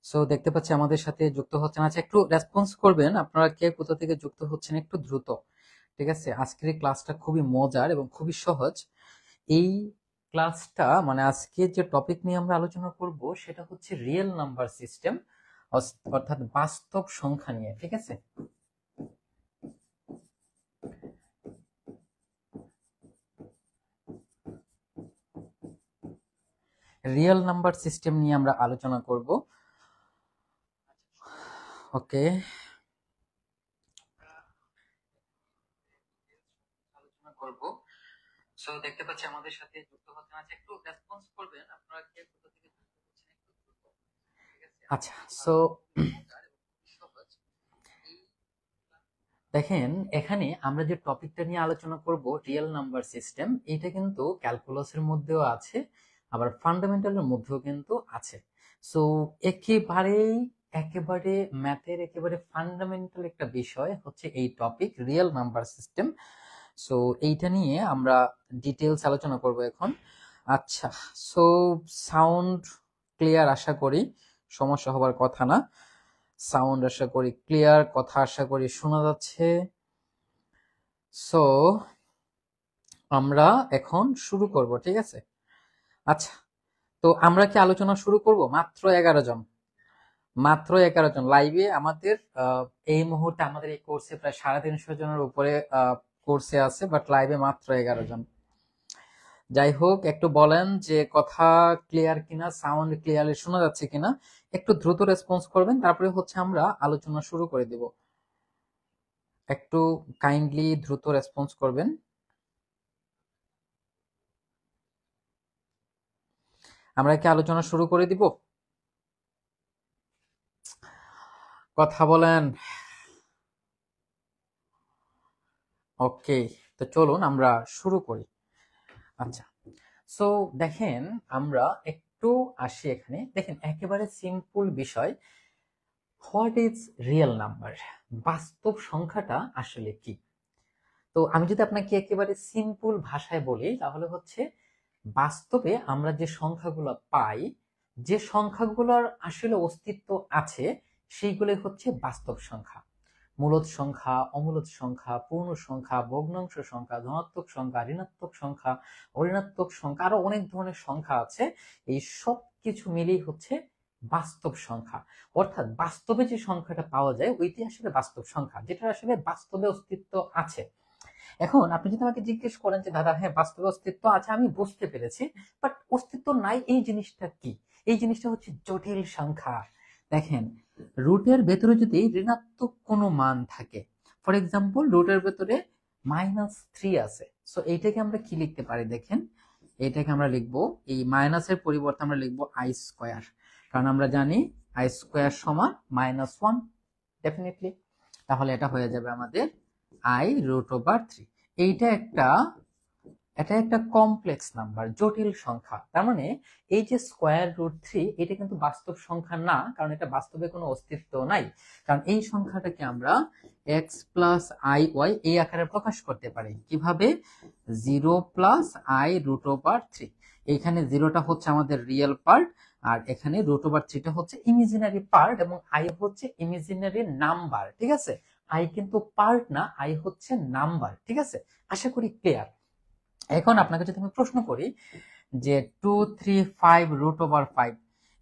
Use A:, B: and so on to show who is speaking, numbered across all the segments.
A: So দেখতে পাচ্ছি আমাদের সাথে যুক্ত হচ্ছেন। আচ্ছা, একটু রেসপন্স করবেন আপনারা কে কোথা থেকে যুক্ত হচ্ছেন, একটু দ্রুত। ঠিক আছে, আজকের এই ক্লাসটা খুবই মজার এবং খুবই সহজ। এই ক্লাসটা মানে আজকে যে টপিক নিয়ে আমরা আলোচনা করব সেটা হচ্ছে রিয়েল নাম্বার সিস্টেম, অর্থাৎ বাস্তব সংখ্যা নিয়ে। ঠিক আছে, রিয়েল নাম্বার সিস্টেম নিয়ে আমরা আলোচনা করব। ওকে, আলোচনা করব। সো দেখতে পাচ্ছি আমাদের সাথে যুক্ত হচ্ছেন। আচ্ছা, একটু রেসপন্স করবেন আপনারা কে কোথা থেকে যুক্ত হচ্ছেন, একটু দ্রুত। ঠিক আছে, আচ্ছা। সো দেখেন, এখানে আমরা যে টপিকটা নিয়ে আলোচনা করব রিয়েল নাম্বার সিস্টেম, এটা কিন্তু ক্যালকুলাসের মধ্যেও আছে, আবার ফান্ডামেন্টালের মধ্যেও কিন্তু আছে। সো একেবারে ম্যাথের একেবারে ফান্ডামেন্টাল একটা বিষয় হচ্ছে এই topic real number system. So এইটা নিয়ে আমরা ডিটেলস আলোচনা করব এখন। আচ্ছা, সো সাউন্ড ক্লিয়ার আশা করি, সমস্যা হবার কথা না। সাউন্ড আশা করি ক্লিয়ার, কথা আশা করি শোনা যাচ্ছে। সো আমরা এখন শুরু করব, ঠিক আছে? আচ্ছা, তো আমরা কি আলোচনা শুরু করব? মাত্র 11 জন লাইভে আমাদের। এই মুহূর্তে আমাদের এই কোর্সে প্রায় 350 জনের উপরে কোর্সে আছে, বাট লাইভে মাত্র 11 জন। যাই হোক, একটু বলেন যে কথা ক্লিয়ার কিনা, সাউন্ড ক্লিয়ারলি শোনা যাচ্ছে কিনা। একটু দ্রুত রেসপন্স করবেন, তারপরে হচ্ছে আমরা আলোচনা শুরু করে দেব। একটু কাইন্ডলি দ্রুত রেসপন্স করবেন। আমরা কি আলোচনা শুরু করে দিব? কথা বলেন। ওকে, তো চলুন আমরা শুরু করি। আচ্ছা, সো দেখেন, আমরা একটু আসি এখানে। দেখেন, একেবারে সিম্পল বিষয়, হোয়াট ইজ রিয়েল নাম্বার? বাস্তব সংখ্যাটা আসলে কি? তো আমি যদি আপনাকে একেবারে সিম্পল ভাষায় বলি তাহলে হচ্ছে, বাস্তবে আমরা যে সংখ্যাগুলো পাই, যে সংখ্যাগুলোর আসলে অস্তিত্ব আছে, সেইগুলোই হচ্ছে বাস্তব সংখ্যা। মূলদ সংখ্যা, অমূলদ সংখ্যা, পূর্ণ সংখ্যা, ভগ্নাংশ সংখ্যা, ধনাত্মক সংখ্যা, ঋণাত্মক সংখ্যা, অঋণাত্মক সংখ্যা, আরো অনেক ধরনের সংখ্যা আছে। এই সব কিছু মিলেই হচ্ছে বাস্তব সংখ্যা। অর্থাৎ বাস্তবে যে সংখ্যাটা পাওয়া যায় ওইটি আসলে বাস্তব সংখ্যা, যেটা আসলে বাস্তবে অস্তিত্ব আছে। এখন আপনি যদি আমাকে জিজ্ঞেস করেন যে দাদা, হ্যাঁ বাস্তবে অস্তিত্ব আছে আমি বুঝতে পেরেছি, বাট অস্তিত্ব নাই এই জিনিসটা কি? এই জিনিসটা হচ্ছে জটিল সংখ্যা। দেখেন, রুটের ভেতরে যদি ঋণাত্মক কোনো মান থাকে, ফর এক্সাম্পল রুটের ভেতরে -3 আছে, সো এইটাকে আমরা কি লিখতে পারি? দেখেন, এইটাকে আমরা লিখবো, এই মাইনাসের পরিবর্তে আমরা লিখবো i², কারণ আমরা জানি i² = -1, ডেফিনেটলি। তাহলে এটা হয়ে যাবে আমাদের i√3। এইটা একটা কমপ্লেক্স নাম্বার, জটিল সংখ্যা। তার মানে এই যে √3, এটা কিন্তু বাস্তব সংখ্যা না, কারণ এটা বাস্তবে কোনো অস্তিত্ব নাই। কারণ এই সংখ্যাটাকে আমরা x + iy এই আকারে প্রকাশ করতে পারি কিভাবে? 0 + i√3। এইখানে 0টা হচ্ছে আমাদের রিয়েল পার্ট, আর এখানে √3টা হচ্ছে ইমাজিনারি পার্ট, এবং i হচ্ছে ইমাজিনারি নাম্বার। ঠিক আছে, আই কিন্তু পার্ট না, আই হচ্ছে নাম্বার। ঠিক আছে, আশা করি ক্লিয়ার। এখন আপনাকে যদি আমি প্রশ্ন করি যে 2, 3, 5 √5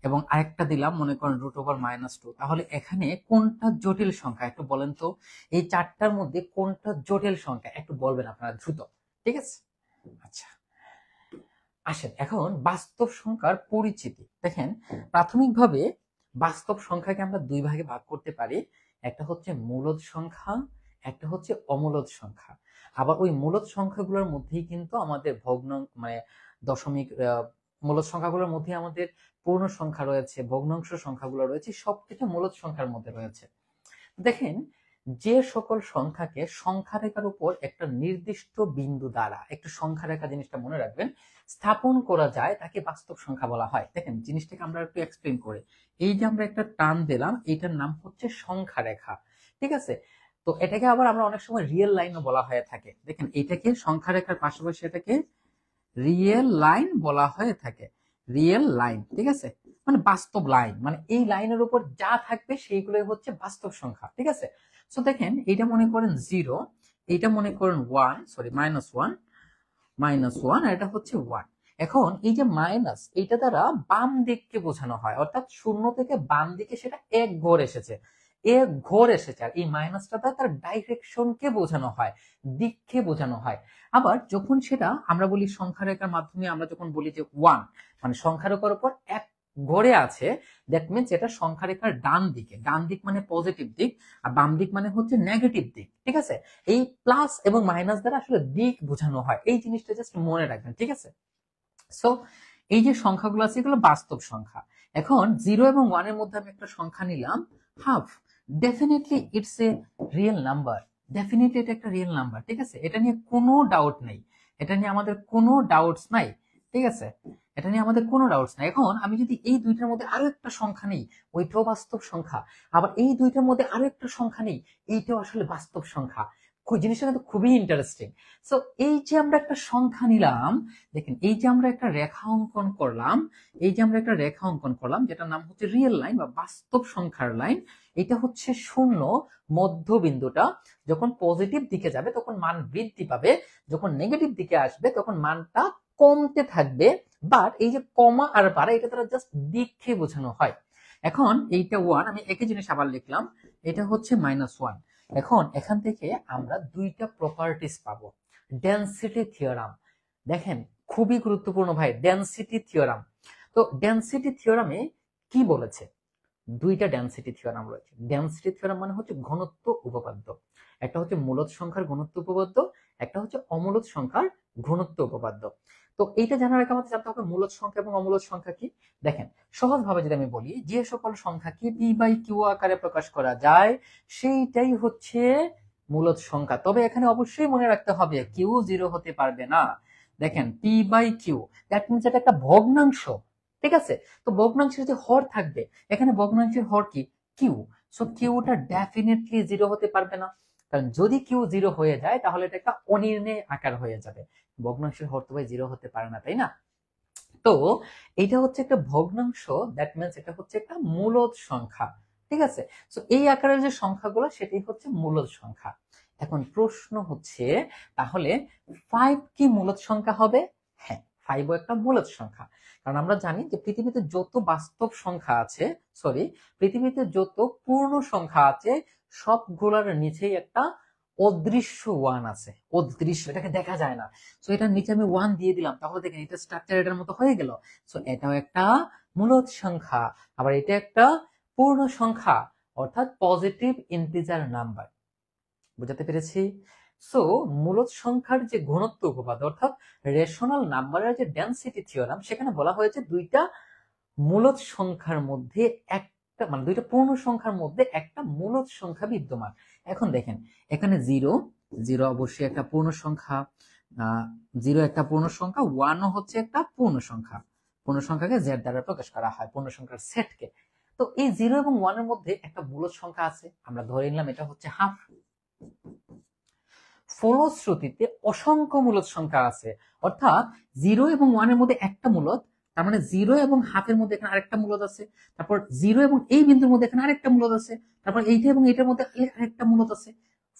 A: এবং আরেকটা দিলাম মনে করেন √-2, তাহলে এখানে কোনটা জটিল সংখ্যা একটু বলেন তো? এই চারটার মধ্যে কোনটা জটিল সংখ্যা একটু বলবেন আপনারা দ্রুত। ঠিক আছে, আচ্ছা আসেন এখন বাস্তব সংখ্যার পরিচিতি। দেখেন, প্রাথমিকভাবে বাস্তব সংখ্যাকে আমরা দুই ভাগে ভাগ করতে পারি। একটা হচ্ছে মূলদ সংখ্যা, একটা হচ্ছে অমূলদ সংখ্যা। আবার ওই মূলদ সংখ্যাগুলোর মধ্যেই কিন্তু আমাদের মানে দশমিক, মূলদ সংখ্যাগুলোর মধ্যে আমাদের পূর্ণ সংখ্যা রয়েছে, ভগ্নাংশ সংখ্যাগুলো রয়েছে, সবকিছু মূলদ সংখ্যার মধ্যে রয়েছে। দেখেন, যে সকল সংখ্যাকে সংখ্যা রেখার উপর একটা নির্দিষ্ট বিন্দু দ্বারা, একটু সংখ্যা রেখা জিনিসটা মনে রাখবেন, স্থাপন করা যায় তাকে বাস্তব সংখ্যা বলা হয়। দেখেন, জিনিসটাকে আমরা একটু এক্সপ্লেন করি। এই যে আমরা একটা টান দিলাম, এইটার নাম হচ্ছে সংখ্যা রেখা। ঠিক আছে, তো এটাকে আবার আমরা অনেক সময় রিয়েল লাইনও বলা হয়ে থাকে। দেখেন, এটাকে সংখ্যা রেখার পাশাপাশি এটাকে রিয়েল লাইন বলা হয়ে থাকে, রিয়েল লাইন। ঠিক আছে, মানে বাস্তব লাইন, মানে এই লাইনের উপর যা থাকবে সেইগুলোই হচ্ছে বাস্তব সংখ্যা, ঠিক আছে। সো দেখেন এইটা মনে করেন 0, এইটা মনে করেন 1, সরি -1, আর এটা হচ্ছে 1। এখন এই যে মাইনাস, এইটা দ্বারা বাম দিককে বোঝানো হয়, অর্থাৎ শূন্য থেকে বাম দিকে সেটা এক ঘর এসেছে, আর এই মাইনাসটা তার ডাইরেকশনকে বোঝানো হয়, দিককে বোঝানো হয়। আবার যখন সেটা আমরা বলি সংখ্যা রেখার মাধ্যমে, আমরা যখন বলি যে 1 মানে সংখ্যা রেখার উপর এক ঘরে আছে, দ্যাট মিনস এটা সংখ্যা রেখার ডান দিকে, ডান দিক মানে পজিটিভ দিক, আর বাম দিক মানে হচ্ছে নেগেটিভ দিক, ঠিক আছে। এই প্লাস এবং মাইনাস দ্বারা আসলে দিক বোঝানো হয়, এই জিনিসটা জাস্ট মনে রাখবেন, ঠিক আছে। সো এই যে সংখ্যাগুলো আছে এগুলো বাস্তব সংখ্যা। এখন 0 এবং 1 এর মধ্যে আমি একটা সংখ্যা নিলাম half, definitely it's a real number, definitely এটা একটা রিয়েল নাম্বার, ঠিক আছে। এটা নিয়ে কোনো ডাউট নেই, এটা নিয়ে আমাদের কোনো ডাউটস নাই, ঠিক আছে, এটা নিয়ে আমাদের কোনো ডাউটস নাই। এখন আমি যদি এই দুইটার মধ্যে আরো একটা সংখ্যা নেই, ওইটাও বাস্তব সংখ্যা, আবার এই দুইটার মধ্যে আরো একটা সংখ্যা নেই, এইটাও আসলে বাস্তব সংখ্যা। জিনিসটা কিন্তু খুবই ইন্টারেস্টিং। সো এই যে আমরা একটা সংখ্যা নিলাম, দেখেন এই যে আমরা একটা রেখা অঙ্কন করলাম, যেটার নাম হচ্ছে রিয়েল লাইন বা বাস্তব সংখ্যার লাইন। এটা হচ্ছে শূন্য, মধ্যবিন্দুটা যখন পজিটিভ দিকে যাবে তখন মান বৃদ্ধি পাবে, যখন নেগেটিভ দিকে আসবে তখন মানটা কমতে থাকবে। বাট এই যে কমা আর বাড়া, এটা দ্বারা জাস্ট দিককে বোঝানো হয়। এখন এইটা 1, আমি একই জিনিস আবার লিখলাম, এটা হচ্ছে -1। এখন এখান থেকে আমরা দুইটা প্রপার্টিজ পাবো। ডেনসিটি থিওরাম, দেখেন খুবই গুরুত্বপূর্ণ ভাই, ডেনসিটি থিওরাম। তো ডেনসিটি থিওরামে কি বলেছে? দুইটা ডেনসিটি থিওরাম রয়েছে। ডেনসিটি থিওরাম মানে হচ্ছে ঘনত্ব উপপাদ্য, একটা হচ্ছে মূলদ সংখ্যার ঘনত্ব উপপাদ্য, একটা হচ্ছে অমূলদ সংখ্যার ঘনত্ব উপপাদ্য। তো এইটা জানার আগে আমাদের জানতে হবে মূলদ সংখ্যা এবং অমূলদ সংখ্যা কি। দেখেন সহজভাবে যদি আমি বলি, যে সকল সংখ্যাকে p/q আকারে প্রকাশ করা যায় সেইটাই হচ্ছে মূলদ সংখ্যা। তবে এখানে অবশ্যই মনে রাখতে হবে কিউ 0 হতে পারবে না। দেখেন p/q, দ্যাট মিনস এটা একটা ভগ্নাংশ, ঠিক আছে। তো ভগ্নাংশের যে হর থাকবে, এখানে ভগ্নাংশের হর কি? কিউ। সো কিউটা ডেফিনেটলি 0 হতে পারবে না, কারণ যদি কিউ 0 হয়ে যায় তাহলে এটা একটা অনির্ণয় আকার হয়ে যাবে। ভগ্নাংশের হর তো ভাই 0 হতে পারে না, তাই না? তো এটা হচ্ছে একটা ভগ্নাংশ, দ্যাট মিনস এটা হচ্ছে একটা মূলদ সংখ্যা, ঠিক আছে। সো এই আকারের যে সংখ্যাগুলো সেটাই হচ্ছে মূলদ সংখ্যা। এখন প্রশ্ন হচ্ছে তাহলে 5 কি মূলদ সংখ্যা হবে? হ্যাঁ, 5ও একটা মূলদ সংখ্যা, কারণ আমরা জানি যে পৃথিবীতে যত বাস্তব সংখ্যা আছে, সরি, পৃথিবীতে যত পূর্ণ সংখ্যা আছে সবগুলোর নিচেই একটা অদৃশ্য ওয়ান আছে, অদৃশ্য, এটাকে দেখা যায় না। সো এটার নিচে আমি 1 দিয়ে দিলাম, তাহলে দেখেন এটা স্ট্রাকচার এটার মতো হয়ে গেল। সো এটাও একটা মূলদ সংখ্যা, আবার এটা একটা পূর্ণ সংখ্যা, অর্থাৎ পজিটিভ ইন্টিজার নাম্বার। বুঝাতে পেরেছি? সো মূলদ সংখ্যার যে ঘনত্ব উপপাদ্য, অর্থাৎ রেশনাল নাম্বারের যে ডেনসিটি থিওরাম, সেখানে বলা হয়েছে দুইটা মূলদ সংখ্যার মধ্যে একটা, মানে দুইটা পূর্ণ সংখ্যার মধ্যে একটা মূলদ সংখ্যা বিদ্যমান। এখন দেখেন এখানে 0 অবশ্যই একটা পূর্ণ সংখ্যা, 0 একটা পূর্ণ সংখ্যা, 1ও হচ্ছে একটা পূর্ণ সংখ্যা। পূর্ণ সংখ্যাকে z দ্বারা প্রকাশ করা হয়, পূর্ণ সংখ্যার সেটকে। তো এই 0 এবং 1 এর মধ্যে একটা মূলদ সংখ্যা আছে, আমরা ধরে নিলাম এটা হচ্ছে হাফ। ফলশ্রুতিতে অসংখ্য মূলদ সংখ্যা আছে, অর্থাৎ 0 এবং 1 এর মধ্যে একটা মূলদ, তার মানে 0 এবং হাফের মধ্যে এখানে আরেকটা মূলদ আছে, তারপর 0 এবং এই বিন্দুর মধ্যে এখানে আরেকটা মূলদ আছে, তারপর এইটা এবং এইটার মধ্যে আরেকটা মূলদ আছে।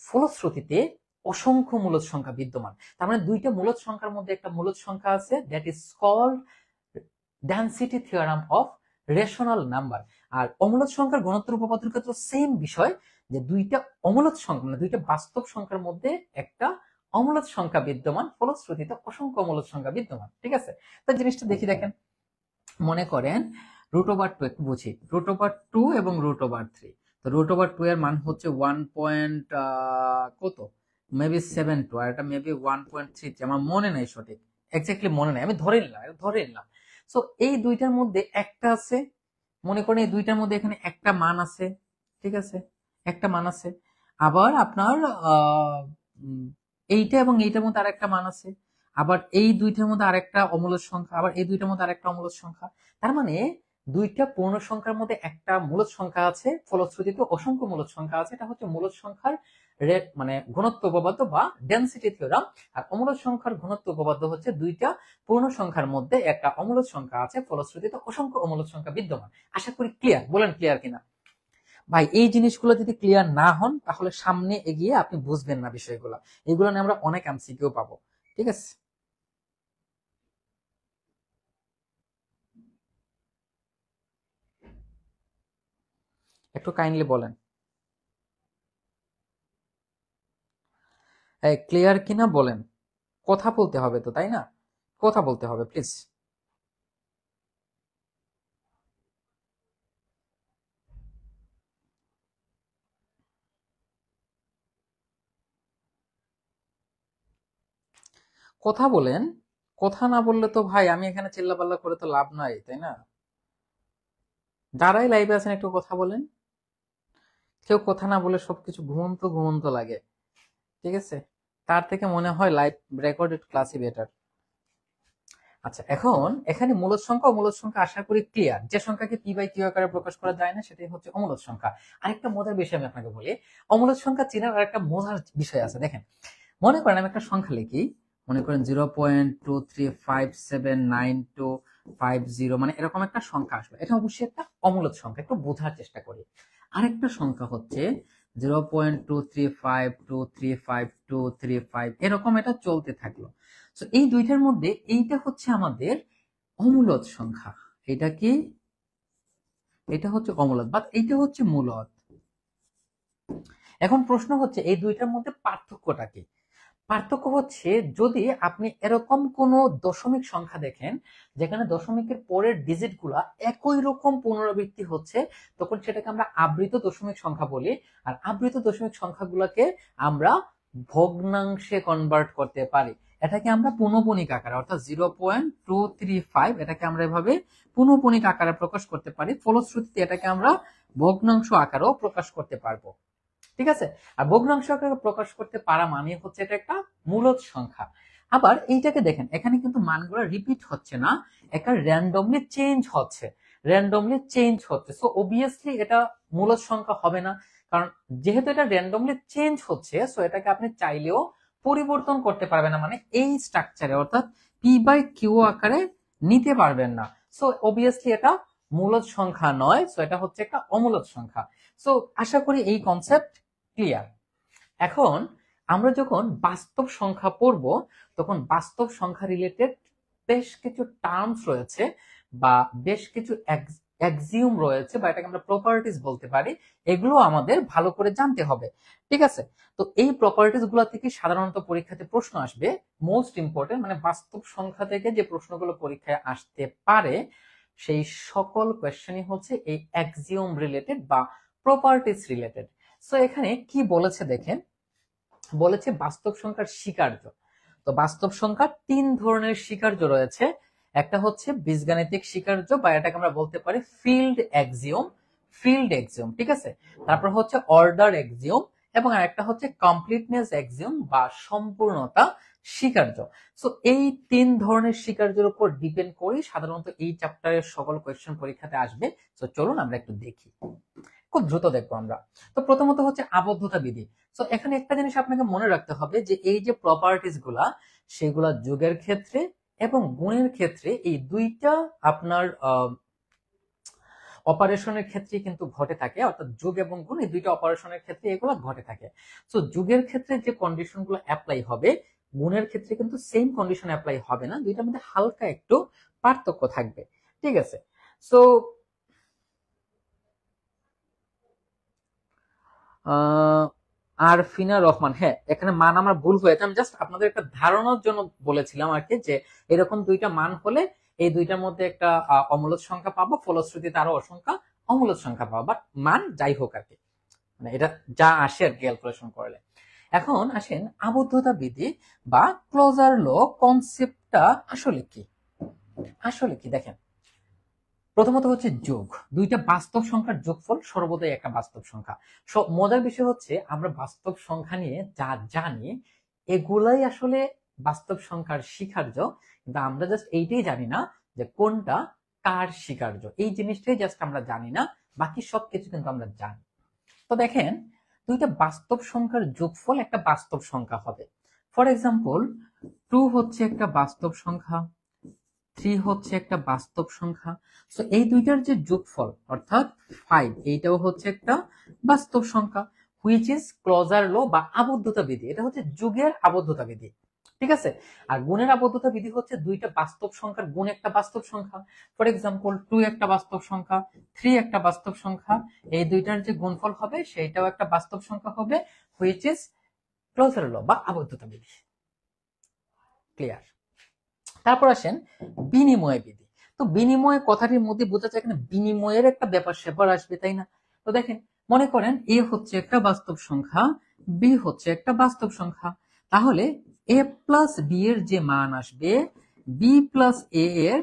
A: ফলশ্রুতিতে অসংখ্য মূলদ সংখ্যা বিদ্যমান, তার মানে দুইটা মূলদ সংখ্যার মধ্যে একটা মূলদ সংখ্যা আছে, that is called density theorem of rational number. আর অমূলদ সংখ্যার ঘনত্ব উপপাদ্যের ক্ষেত্রে সেম বিষয়, যে দুইটা অমূলদ সংখ্যা মানে দুইটা বাস্তব সংখ্যার মধ্যে একটা অমূলদ সংখ্যা বিদ্যমান, ফলশ্রুতিতে অসংখ্য অমূলদ সংখ্যা বিদ্যমান, ঠিক আছে। তো জিনিসটা দেখি, দেখেন মনে করেন √2, একটু বুঝি, √2 এবং √3। তো √2 এর মান হচ্ছে 1 পয়েন্ট কত, মেবি 7.2, আর এটা মেবি 1.33, আমার মনে নাই সঠিক, এক্স্যাক্টলি মনে নাই, আমি ধরে নিলাম। সো এই দুইটার মধ্যে একটা আছে, মনে করেন এই দুইটার মধ্যে এখানে একটা মান আছে, ঠিক আছে, একটা মান আছে। আবার আপনার এইটা এবং এইটার মধ্যে আরেকটা মান আছে, আবার এই দুইটার মধ্যে আরেকটা অমূলদ সংখ্যা, আবার এই দুইটার মধ্যে আরেকটা অমূলদ সংখ্যা। তার মানে দুইটা পূর্ণ সংখ্যার মধ্যে একটা মূলদ সংখ্যা আছে, ফলশ্রুতিতে অসংখ্য মূলদ সংখ্যা আছে, এটা হচ্ছে মূলদ সংখ্যার মানে ঘনত্ব উপপাদ্য বা ডেনসিটি থিওরাম। আর অমূলদ সংখ্যার ঘনত্ব উপপাদ্য হচ্ছে দুইটা পূর্ণ সংখ্যার মধ্যে একটা অমূলদ সংখ্যা আছে, ফলশ্রুতিতে অসংখ্য অমূলদ সংখ্যা বিদ্যমান। আশা করি ক্লিয়ার। বলেন ক্লিয়ার কিনা ভাই? এই জিনিসগুলো যদি ক্লিয়ার না হন তাহলে সামনে এগিয়ে আপনি বুঝবেন না বিষয়গুলো। এগুলো নিয়ে আমরা অনেক এমসিকিউ পাবো। ঠিক আছে, একটু কাইন্ডলি বলেন ক্লিয়ার কিনা বলেন। কথা বলতে হবে তো, তাই না? কথা বলতে হবে প্লিজ। কথা বলেন। কথা না বললে তো ভাই আমি এখানে চিল্লাপাল্লা করে তো লাভ নাই, তাই না? যারাই লাইভে আছেন একটু কথা বলেন। কেউ কথা না বলে সবকিছু ঘুমন্ত ঘুমন্ত লাগে। ঠিক আছে, তার থেকে মনে হয় লাইভ রেকর্ডেড ক্লাসই বেটার। আচ্ছা, এখন এখানে মূলদ সংখ্যা ও মূলদ সংখ্যা আশা করি ক্লিয়ার। যে সংখ্যাকে পি বাই কিউ আকারে প্রকাশ করা যায় না সেটাই হচ্ছে অমূলদ সংখ্যা। আরেকটা মজার বিষয় আমি আপনাকে বলি, অমূলদ সংখ্যা চেনার আরেকটা মজার বিষয় আছে। দেখেন, মনে করেন আমি একটা সংখ্যা লিখি, মনে করেন 0.2357925 মানে এরকম একটা সংখ্যা আসবে, এটা অবশ্যই একটা অমূলদ সংখ্যা। একটু বোঝার চেষ্টা করি। আরেকটা সংখ্যা হচ্ছে 0.235235235 এরকম এটা চলতে থাকলো। তো এই দুইটার মধ্যে এইটা হচ্ছে আমাদের অমূলদ সংখ্যা। এটা কি? এটা হচ্ছে অমূলদ, বাট এইটা হচ্ছে মূলদ। এখন প্রশ্ন হচ্ছে এই দুইটার মধ্যে পার্থক্যটা কি? পার্থক্য হচ্ছে যদি আপনি এরকম কোন দশমিক সংখ্যা দেখেন যেখানে দশমিকের পরের ডিজিট গুলা একই রকম পুনরাবৃত্তি হচ্ছে, তখন সেটাকে আমরা আবৃত দশমিক সংখ্যা বলি। আর আবৃত দশমিক সংখ্যাগুলোকে আমরা ভগ্নাংশে কনভার্ট করতে পারি। এটাকে আমরা পুনঃপণিক আকারে, অর্থাৎ 0.235 এটাকে আমরা এভাবে পুনঃপণিক আকারে প্রকাশ করতে পারি। ফলশ্রুতিতে এটাকে আমরা ভগ্নাংশ আকারেও প্রকাশ করতে পারবো। ঠিক আছে, আর ভগ্নাংশ আকারে প্রকাশ করতে পারা মানে হচ্ছে এটা একটা মূলদ সংখ্যা। আবার এইটাকে দেখেন, এখানে কিন্তু মানগুলো রিপিট হচ্ছে না, একটা র্যান্ডমলি চেঞ্জ হচ্ছে। সো অবভিয়াসলি এটা মূলদ সংখ্যা হবে না, কারণ যেহেতু এটা র্যান্ডমলি চেঞ্জ হচ্ছে, সো এটাকে আপনি চাইলেও পরিবর্তন করতে পারবেন না, মানে এই স্ট্রাকচারে অর্থাৎ পি বাই কিউ আকারে নিতে পারবেন না। সো অবভিয়াসলি এটা মূলদ সংখ্যা নয়, সো এটা হচ্ছে একটা অমূলদ সংখ্যা। সো আশা করি এই কনসেপ্ট ক্লিয়ার। এখন আমরা যখন বাস্তব সংখ্যা পড়ব তখন বাস্তব সংখ্যা রিলেটেড বেশ কিছু টার্মস রয়েছে বা বেশ কিছু অ্যাক্সিওম রয়েছে, বা এটাকে আমরা প্রপার্টিজ বলতে পারি। এগুলো আমাদের ভালো করে জানতে হবে। ঠিক আছে, তো এই প্রপার্টিজ গুলো থেকে সাধারণত পরীক্ষাতে প্রশ্ন আসবে। মোস্ট ইম্পর্টেন্ট মানে বাস্তব সংখ্যা থেকে যে প্রশ্নগুলো পরীক্ষায় আসতে পারে সেই সকল কোয়েশ্চেনই হচ্ছে এই অ্যাক্সিওম রিলেটেড বা প্রপার্টিজ রিলেটেড। সো এখানে কি বলেছে দেখেন, বলেছে বাস্তব সংখ্যার স্বীকার্য। তো বাস্তব সংখ্যার তিন ধরনের স্বীকার্য রয়েছে। একটা হচ্ছে বীজগাণিতিক স্বীকার্য, বা এটাকে আমরা বলতে পারি ফিল্ড এক্সিওম। ঠিক আছে, তারপর হচ্ছে অর্ডার এক্সিওম, এবং আরেকটা হচ্ছে কমপ্লিটনেস এক্সিওম বা সম্পূর্ণতা স্বীকার্য। সো এই তিন ধরনের স্বীকার্যের উপর ডিপেন্ড করে সাধারণত এই চ্যাপ্টারের সকল কোয়েশ্চেন পরীক্ষাতে আসবে। তো চলুন আমরা একটু দেখি, খুব দ্রুত দেখবো আমরা। তো প্রথমত হচ্ছে আবদ্ধতা বিধি। তো এখানে একটা জিনিস আপনাকে মনে রাখতে হবে যে এই যে প্রপার্টিজ গুলা, সেগুলা যোগের ক্ষেত্রে এবং গুণের ক্ষেত্রে এই দুইটা আপনার অপারেশনের ক্ষেত্রে কিন্তু ঘটে থাকে, অর্থাৎ যোগ এবং গুণ এই দুইটা অপারেশনের ক্ষেত্রে এগুলো ঘটে থাকে। তো যোগের ক্ষেত্রে যে কন্ডিশন গুলো অ্যাপ্লাই হবে, গুণের ক্ষেত্রে কিন্তু সেম কন্ডিশন অ্যাপ্লাই হবে না, দুইটার মধ্যে হালকা একটু পার্থক্য থাকবে। ঠিক আছে, সো আরফিনা রহমান, হ্যাঁ এখানে মান আমার ভুল হয়েছে, আমি জাস্ট আপনাদের একটা ধারণার জন্য বলেছিলাম আর কি, যে এরকম দুইটা মান হলে এই দুইটার মধ্যে একটা অমূলদ সংখ্যা পাবো, ফলশ্রুতিতে আরো অসংখ্য অমূলদ সংখ্যা পাবো, বাট মান যাই হোক আর কি, মানে এটা যা আসে আর ক্যালকুলেশন করলে। এখন আসেন আবদ্ধতা বিধি বা ক্লোজার ল কনসেপ্টটা আসলে কি। দেখেন, প্রথমত হচ্ছে যোগ, দুইটা বাস্তব সংখ্যার যোগফল সর্বদাই একটা বাস্তব সংখ্যা। মজার বিষয় হচ্ছে আমরা বাস্তব সংখ্যা নিয়ে যা জানি এগুলাই আসলে বাস্তব সংখ্যার স্বীকার্য, কিন্তু আমরা জাস্ট এইটাই জানি না যে কোনটা কার স্বীকার্য, এই জিনিসটাই জাস্ট আমরা জানি না, বাকি সবকিছু কিন্তু আমরা জানি। তো দেখেন, দুইটা বাস্তব সংখ্যার যোগফল একটা বাস্তব সংখ্যা হবে। ফর এক্সাম্পল 2 হচ্ছে একটা বাস্তব সংখ্যা, 3 হচ্ছে একটা বাস্তব সংখ্যা। সো এই দুইটার যে যোগফল অর্থাৎ 5, এইটাও হচ্ছে একটা বাস্তব সংখ্যা, হুইচ ইজ ক্লোজার ল বা আবদ্ধতা বিধি। এটা হচ্ছে যুগের আবদ্ধতা বিধি, ঠিক আছে। আর গুণের আবদ্ধতা বিধি হচ্ছে দুইটা বাস্তব সংখ্যার গুণ একটা বাস্তব সংখ্যা। ফর এক্সাম্পল 2 একটা বাস্তব সংখ্যা, 3 একটা বাস্তব সংখ্যা, এই দুইটার যে গুণফল হবে সেইটাও একটা বাস্তব সংখ্যা হবে, হুইচ ইজ ক্লোজার ল বা আবদ্ধতা বিধি। ক্লিয়ার? তারপর আসেন বিনিময় বিধি। তো বিনিময় কথাটির মধ্যে বোঝা যায় এখানে বিনিময়ের একটা ব্যাপার স্যাপার আসবে, তাই না? তো দেখেন, মনে করেন এ হচ্ছে একটা বাস্তব সংখ্যা, বি হচ্ছে একটা বাস্তব সংখ্যা, তাহলে এ প্লাস বি এর যে মান আসবে বি প্লাস এ এর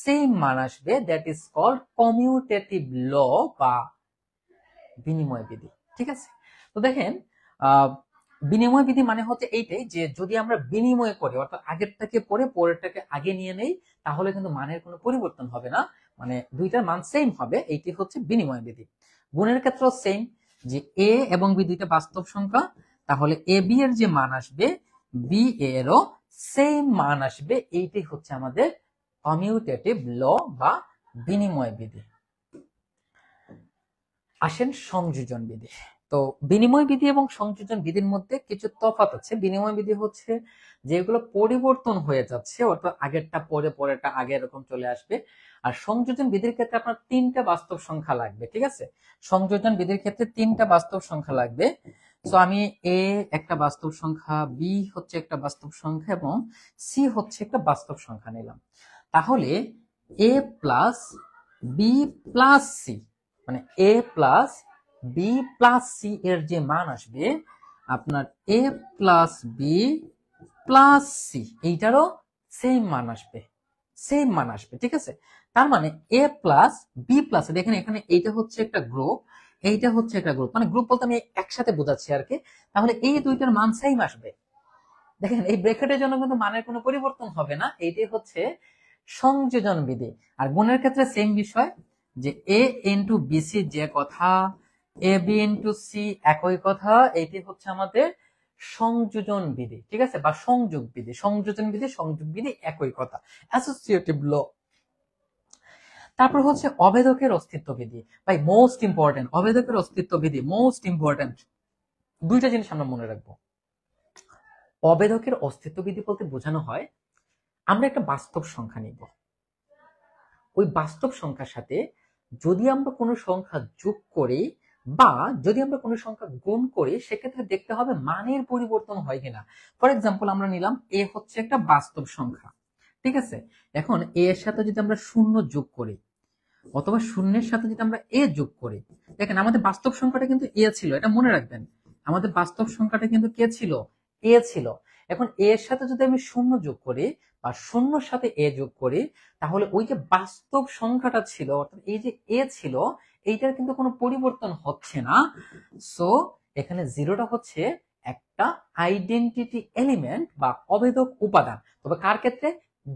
A: সেম মান আসবে, দ্যাট ইজ কল্ড কমিউটেটিভ ল বা বিনিময় বিধি, ঠিক আছে। তো দেখেন, বিনিময় বিধি মানে হচ্ছে এইটাই যে যদি আমরা বিনিময় করি অর্থাৎ আগেরটাকে পরে পরেরটাকে আগে নিয়ে নেই, তাহলে কিন্তু মানের কোনো পরিবর্তন হবে না, মানে দুইটার মান সেম হবে, এইটি হচ্ছে বিনিময় বিধি। গুণের ক্ষেত্রেও সেম, যে এ এবং বি দুইটা বাস্তব সংখ্যা, তাহলে এ বি এর যে মান আসবে বি এরও সেম মান আসবে, এইটাই হচ্ছে আমাদের কমিউটেটিভ ল বা বিনিময় বিধি। আসেন সংযোজন বিধি। তো বিনিময় বিধি এবং সংযোজন বিধির মধ্যে কিছু তফাৎ আছে। বিনিময় বিধি হচ্ছে যেগুলো পরিবর্তন হয়ে যাচ্ছে, অর্থাৎ আগেরটা পরে পরেরটা আগে এরকম চলে আসবে। আর সংযোজন বিধির ক্ষেত্রে আপনার 3টা বাস্তব সংখ্যা লাগবে, ঠিক আছে। সংযোজন বিধির ক্ষেত্রে 3টা বাস্তব সংখ্যা লাগবে। তো আমি এ একটা বাস্তব সংখ্যা, বি হচ্ছে একটা বাস্তব সংখ্যা এবং সি হচ্ছে একটা বাস্তব সংখ্যা নিলাম। তাহলে A plus B plus C, মানে A plus B plus C এর যে মান আসবে আপনার A plus B plus C, এইটারও সেম মান আসবে, সেম মান আসবে, ঠিক আছে। তার মানে এ প্লাস বি প্লাস, দেখেন এখানে এইটা হচ্ছে একটা গ্রুপ, এইটা হচ্ছে একটা গ্রুপ, মানে গ্রুপ বলতে আমি একসাথে বোঝাচ্ছি আর কি। তাহলে এই দুইটার মান সেম আসবে। দেখেন এই ব্র্যাকেটের জন্য কিন্তু মানের কোনো পরিবর্তন হবে না, এইটাই হচ্ছে সংযোজন বিধি। আর গুণের ক্ষেত্রে সেম বিষয়, যে এ ইন্টু বিসি যে কথা, এ বি ইন্টু সি একই কথা, এইটি হচ্ছে আমাদের সংযোজন বিধি, ঠিক আছে, বা সংযোগ বিধি। সংযোজন বিধি সংযোগ বিধি একই কথা, অ্যাসোসিয়েটিভ ল। তারপর হচ্ছে অভেদকের অস্তিত্ব বিধি, ভাই মোস্ট ইম্পর্টেন্ট, অভেদকের অস্তিত্ব বিধি মোস্ট ইম্পর্টেন্ট। দুইটা জিনিস আমরা মনে রাখবো। অভেদকের অস্তিত্ব বিধি বলতে বোঝানো হয় আমরা একটা বাস্তব সংখ্যা নিব, ওই বাস্তব সংখ্যার সাথে যদি আমরা কোনো সংখ্যা যোগ করি বা যদি আমরা কোনো সংখ্যা গুণ করি, সেক্ষেত্রে দেখতে হবে মানের পরিবর্তন হয় কিনা। ফর এক্সাম্পল আমরা নিলাম এ হচ্ছে একটা বাস্তব সংখ্যা, ঠিক আছে। এখন এ এর সাথে যদি আমরা শূন্য যোগ করি অথবা শূন্যের সাথে যদি আমরা এ যোগ করি, দেখেন আমাদের বাস্তব সংখ্যাটা কিন্তু এ ছিল, এটা মনে রাখবেন, আমাদের বাস্তব সংখ্যাটা কিন্তু কে ছিল, এ ছিল। এখন এর সাথে যদি আমি শূন্য যোগ করি বা শূন্যর সাথে এ যোগ করি, তাহলে ওই যে বাস্তব সংখ্যাটা ছিল অর্থাৎ এই যে এ ছিল, এইটার কিন্তু কোনো পরিবর্তন হচ্ছে না। সো এখানে জিরোটা হচ্ছে একটা আইডেন্টিটি এলিমেন্ট বা অভেদক উপাদান। তবে কার ক্ষেত্রে?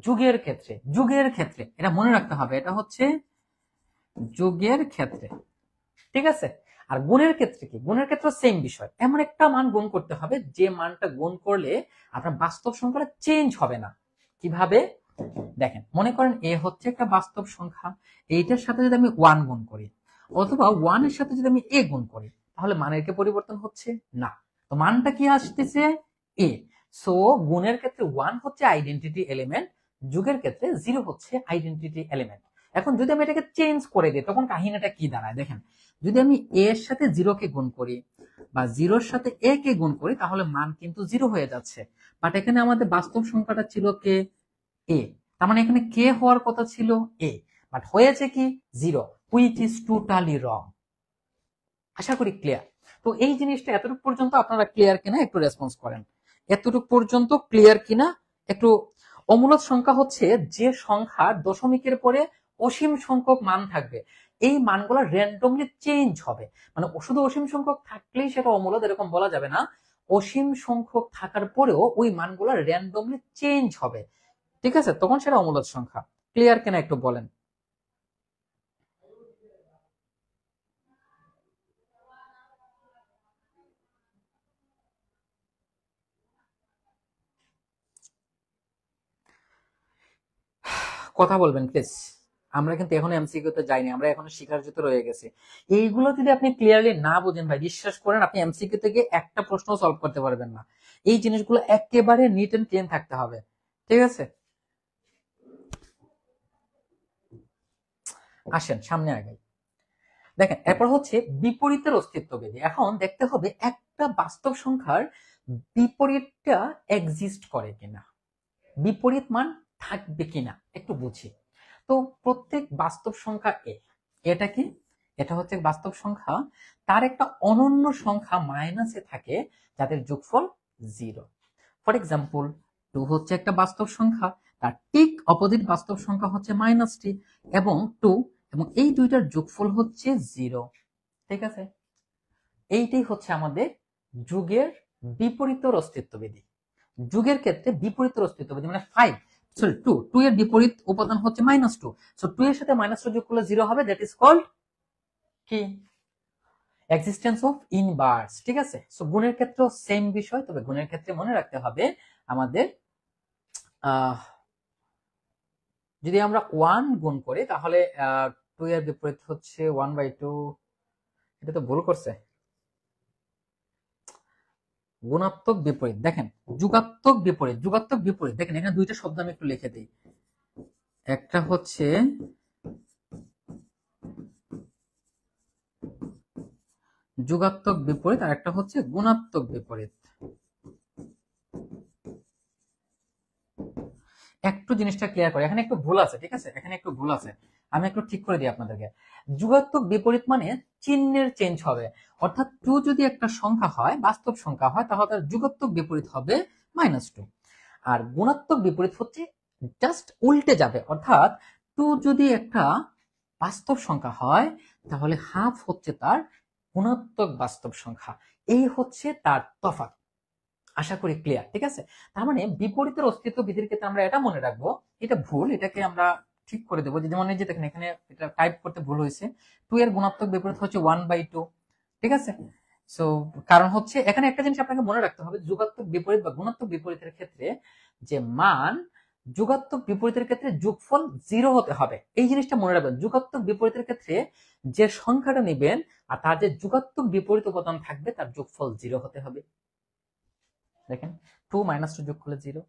A: যুগের ক্ষেত্রে। যুগের ক্ষেত্রে এটা মনে রাখতে হবে, এটা হচ্ছে যোগের ক্ষেত্রে, ঠিক আছে। আর গুণের ক্ষেত্রে কি? গুণের ক্ষেত্রে সেম বিষয়, এমন একটা মান গুণ করতে হবে যে মানটা গুণ করলে আপনার বাস্তব সংখ্যাটা চেঞ্জ হবে না। কিভাবে? দেখেন, মনে করেন এ হচ্ছে একটা বাস্তব সংখ্যা, এইটার সাথে যদি আমি 1 গুণ করি অথবা 1 এর সাথে যদি আমি এ গুণ করি, তাহলে মানের কি পরিবর্তন হচ্ছে? না। তো মানটা কি আসতেছে? এ। সো গুণের ক্ষেত্রে 1 হচ্ছে আইডেন্টিটি এলিমেন্ট, যুগের ক্ষেত্রে 0 হচ্ছে আইডেন্টিটি এলিমেন্ট। এখন যদি আমি এটাকে চেঞ্জ করে দিই তখন কাহিনীটা কি দাঁড়ায় দেখেন, যদি আমি এ এর সাথে 0 কে গুণ করি বা 0 এর সাথে এ কে গুণ করি, তাহলে মান কিন্তু 0 হয়ে যাচ্ছে। বাট এখানে আমাদের বাস্তব সংখ্যাটা ছিল কে? এ। তার মানে এখানে কে হওয়ার কথা ছিল এ, বাট হয়েছে কি 0, হুইচ ইজ টোটালি রং। আশা করি ক্লিয়ার। তো এই জিনিসটা এতটুকু পর্যন্ত আপনারা ক্লিয়ার কিনা একটু রেসপন্স করেন, এতটুকু পর্যন্ত ক্লিয়ার কিনা একটু। অমূলদ সংখ্যা হচ্ছে যে সংখ্যার দশমিকের পরে অসীম সংখ্যক মান থাকবে, এই মানগুলো র্যান্ডমলি চেঞ্জ হবে। মানে শুধু অসীম সংখ্যক থাকলেই সেটা অমূলদ এরকম বলা যাবে না, অসীম সংখ্যক থাকার পরেও ওই মানগুলো র্যান্ডমলি চেঞ্জ হবে, ঠিক আছে, তখন সেটা অমূলদ সংখ্যা। ক্লিয়ার কিনা একটু বলেন। কথা বলবেন প্লিজ। আমরা কিন্তু এখনো এমসিকিউ তে যাইনি, আমরা এখনো স্বীকার্যতে রয়ে গেছি। এইগুলো যদি আপনি ক্লিয়ারলি না বুঝেন ভাই, বিশ্বাস করেন আপনি এমসিকিউ থেকে একটা প্রশ্ন সলভ করতে পারবেন না। এই জিনিসগুলো একেবারে নিট এন্ড ক্লিন থাকতে হবে, ঠিক আছে? আসেন সামনে আগাই। দেখেন এরপর হচ্ছে বিপরীতের অস্তিত্ববিধি। এখন দেখতে হবে একটা বাস্তব সংখ্যার বিপরীতটা এক্সিস্ট করে কিনা, বিপরীত মান থাকবে কিনা একটু বুঝি। তো প্রত্যেক বাস্তব সংখ্যা এটা কি, এটা হচ্ছে বাস্তব সংখ্যা, তার একটা অনন্য সংখ্যা মাইনাসে থাকে যাদের যোগফল 0। ফর এক্সাম্পল 2 হচ্ছে একটা বাস্তব সংখ্যা, তার ঠিক অপোজিট বাস্তব সংখ্যা হচ্ছে -t এবং 2, এবং এই দুইটার যোগফল হচ্ছে 0। ঠিক আছে, এইটাই হচ্ছে আমাদের যুগের বিপরীতের অস্তিত্ববিধি। যুগের ক্ষেত্রে বিপরীতের অস্তিত্ববিধি মানে 5 সরি 2 এর বিপরীত উপাদান হচ্ছে -2, সো 2 এর সাথে -2 যোগ করলে 0 হবে, দ্যাট ইজ কল্ড কি, এক্সিস্টেন্স অফ ইনভার্স। ঠিক আছে, সো গুণের ক্ষেত্রেও সেম বিষয়, তবে গুণের ক্ষেত্রে মনে রাখতে হবে আমাদের যদি আমরা 1 গুণ করি তাহলে 2 এর বিপরীত হচ্ছে 1/2। এটা তো ভুল করছে, গুণাত্মক বিপরীত। দেখেন যুগাত্মক বিপরীত, যুগাত্মক বিপরীত দেখেন এখানে দুইটা শব্দ আমি একটু লিখে দিই। একটা হচ্ছে যুগাত্মক বিপরীত আর একটা হচ্ছে গুণাত্মক বিপরীত। একটু জিনিসটা ক্লিয়ার করে, এখানে একটু ভুল আছে, ঠিক আছে, এখানে একটু ভুল আছে, আমি একটু ঠিক করে দিই আপনাদেরকে। যুগাত্মক বিপরীত মানে চিহ্নের চেঞ্জ হবে, অর্থাৎ 2 যদি একটা সংখ্যা হয়, বাস্তব সংখ্যা হয়, তাহলে তার যুগাত্মক বিপরীত হবে -2। আর গুণাত্মক বিপরীত হচ্ছে জাস্ট উল্টে যাবে, অর্থাৎ 2 যদি একটা বাস্তব সংখ্যা হয় তাহলে হাফ হচ্ছে তার গুণাত্মক বাস্তব সংখ্যা। এই হচ্ছে তার তফাৎ। আশা করি ক্লিয়ার, ঠিক আছে? তার মানে বিপরীতের অস্তিত্ব বিধির ক্ষেত্রে আমরা এটা মনে রাখবো, এটা ভুল, এটাকে আমরা ঠিক করে দেবো। যেমন এই যে দেখেন এখানে এটা টাইপ করতে ভুল হয়েছে, 2 এর গুণাত্মক বিপরীত হচ্ছে 1/2। ঠিক আছে, সো কারণ হচ্ছে এখানে একটা জিনিস আপনাকে মনে রাখতে হবে, যুগাত্মক বিপরীত বা গুণাত্মক বিপরীতের ক্ষেত্রে যে মান, যুগাত্মক বিপরীতের ক্ষেত্রে যোগফল 0 হতে হবে, এই জিনিসটা মনে রাখবেন। যুগাত্মক বিপরীতের ক্ষেত্রে যে সংখ্যাটা নেবেন আর তার যে যুগাত্মক বিপরীত উপাদান থাকবে তার যোগফল 0 হতে হবে। দেখেন 2 -2 যোগ করলে 0।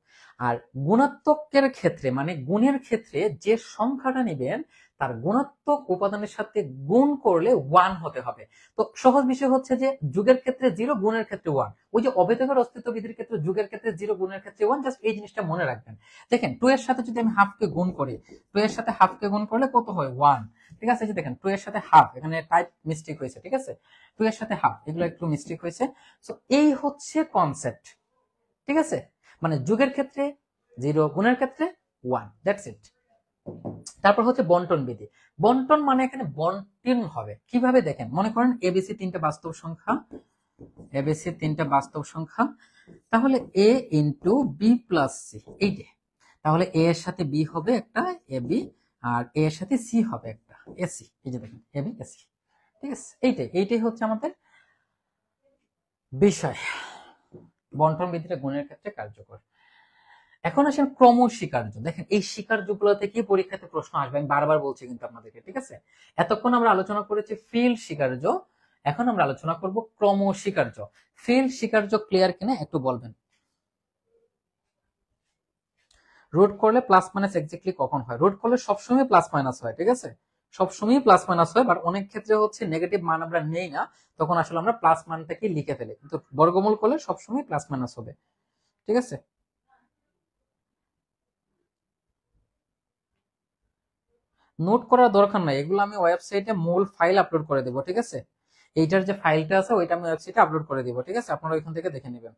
A: আর গুণাত্মকের ক্ষেত্রে মানে গুণের ক্ষেত্রে যে সংখ্যাটা নেবেন তার গুণাত্মক উপাদানের সাথে গুণ করলে 1 হতে হবে। তো সহজ বিষয় হচ্ছে যে যুগের ক্ষেত্রে 0, গুণের ক্ষেত্রে 1। ওই যে অভেদকের অস্তিত্ব বিধির ক্ষেত্রে যুগের ক্ষেত্রে 0, গুণের ক্ষেত্রে 1, জাস্ট এই জিনিসটা মনে রাখবেন। দেখেন 2 এর সাথে যদি আমি হাফকে গুণ করি, 2 এর সাথে হাফকে গুণ করলে কত হয়, 1। ঠিক আছে, যে দেখেন 2 এর সাথে হাফ, এখানে টাইপ মিস্টেক হয়েছে, ঠিক আছে, 2 এর সাথে হাফ, এগুলো একটু মিস্টেক হয়েছে। সো এই হচ্ছে কনসেপ্ট, ঠিক আছে, মানে যুগের ক্ষেত্রে 0, গুণের ক্ষেত্রে 1, দ্যাটস ইট। তারপর হচ্ছে বন্টন বিধি। বন্টন মানে এখানে বন্টন হবে কিভাবে, দেখেন মনে করেন এবিসি 3টা বাস্তব সংখ্যা, এবিসি 3টা বাস্তব সংখ্যা, তাহলে a into B plus C, এই যে, তাহলে a এর সাথে b হবে একটা এবি, আর a এর সাথে c হবে একটা এসি, এই যে দেখেন এবি এসি। ঠিক আছে, এইটাই হচ্ছে আমাদের বিষয়। বন্টন বিধিটা গুণের ক্ষেত্রে কার্যকর। এখন আসেন ক্রম স্বীকার্য। দেখেন এই স্বীকার্যগুলো থেকে পরীক্ষাতে প্রশ্ন আসবে, আমি বারবার বলছি কিন্তু আপনাদেরকে, ঠিক আছে? এতক্ষণ আমরা আলোচনা করেছি ফিল্ড স্বীকার্য, এখন আমরা আলোচনা করব ক্রম স্বীকার্য। ফিল্ড স্বীকার্য ক্লিয়ার কিনা একটু বলবেন। রুট করলে প্লাস মাইনাস এক্স্যাক্টলি কখন হয়? রুট করলে সবসময় প্লাস মাইনাস হয়, ঠিক আছে, সবসময় প্লাস মাইনাস হয়, বাট অনেক ক্ষেত্রে হচ্ছে নেগেটিভ মান আমরা নেই না, তখন আসলে আমরা প্লাস মানটাকে লিখে ফেলি, কিন্তু বর্গমূল করলে সবসময় প্লাস মাইনাস হবে, ঠিক আছে? নোট করার দরকার নাই, এগুলো আমি ওয়েবসাইটে মূল ফাইল আপলোড করে দেবো, ঠিক আছে? এইটার যে ফাইলটা আছে ওইটা আমি ওয়েবসাইটে আপলোড করে দিব, ঠিক আছে, আপনারা ওইখান থেকে দেখে নেবেন।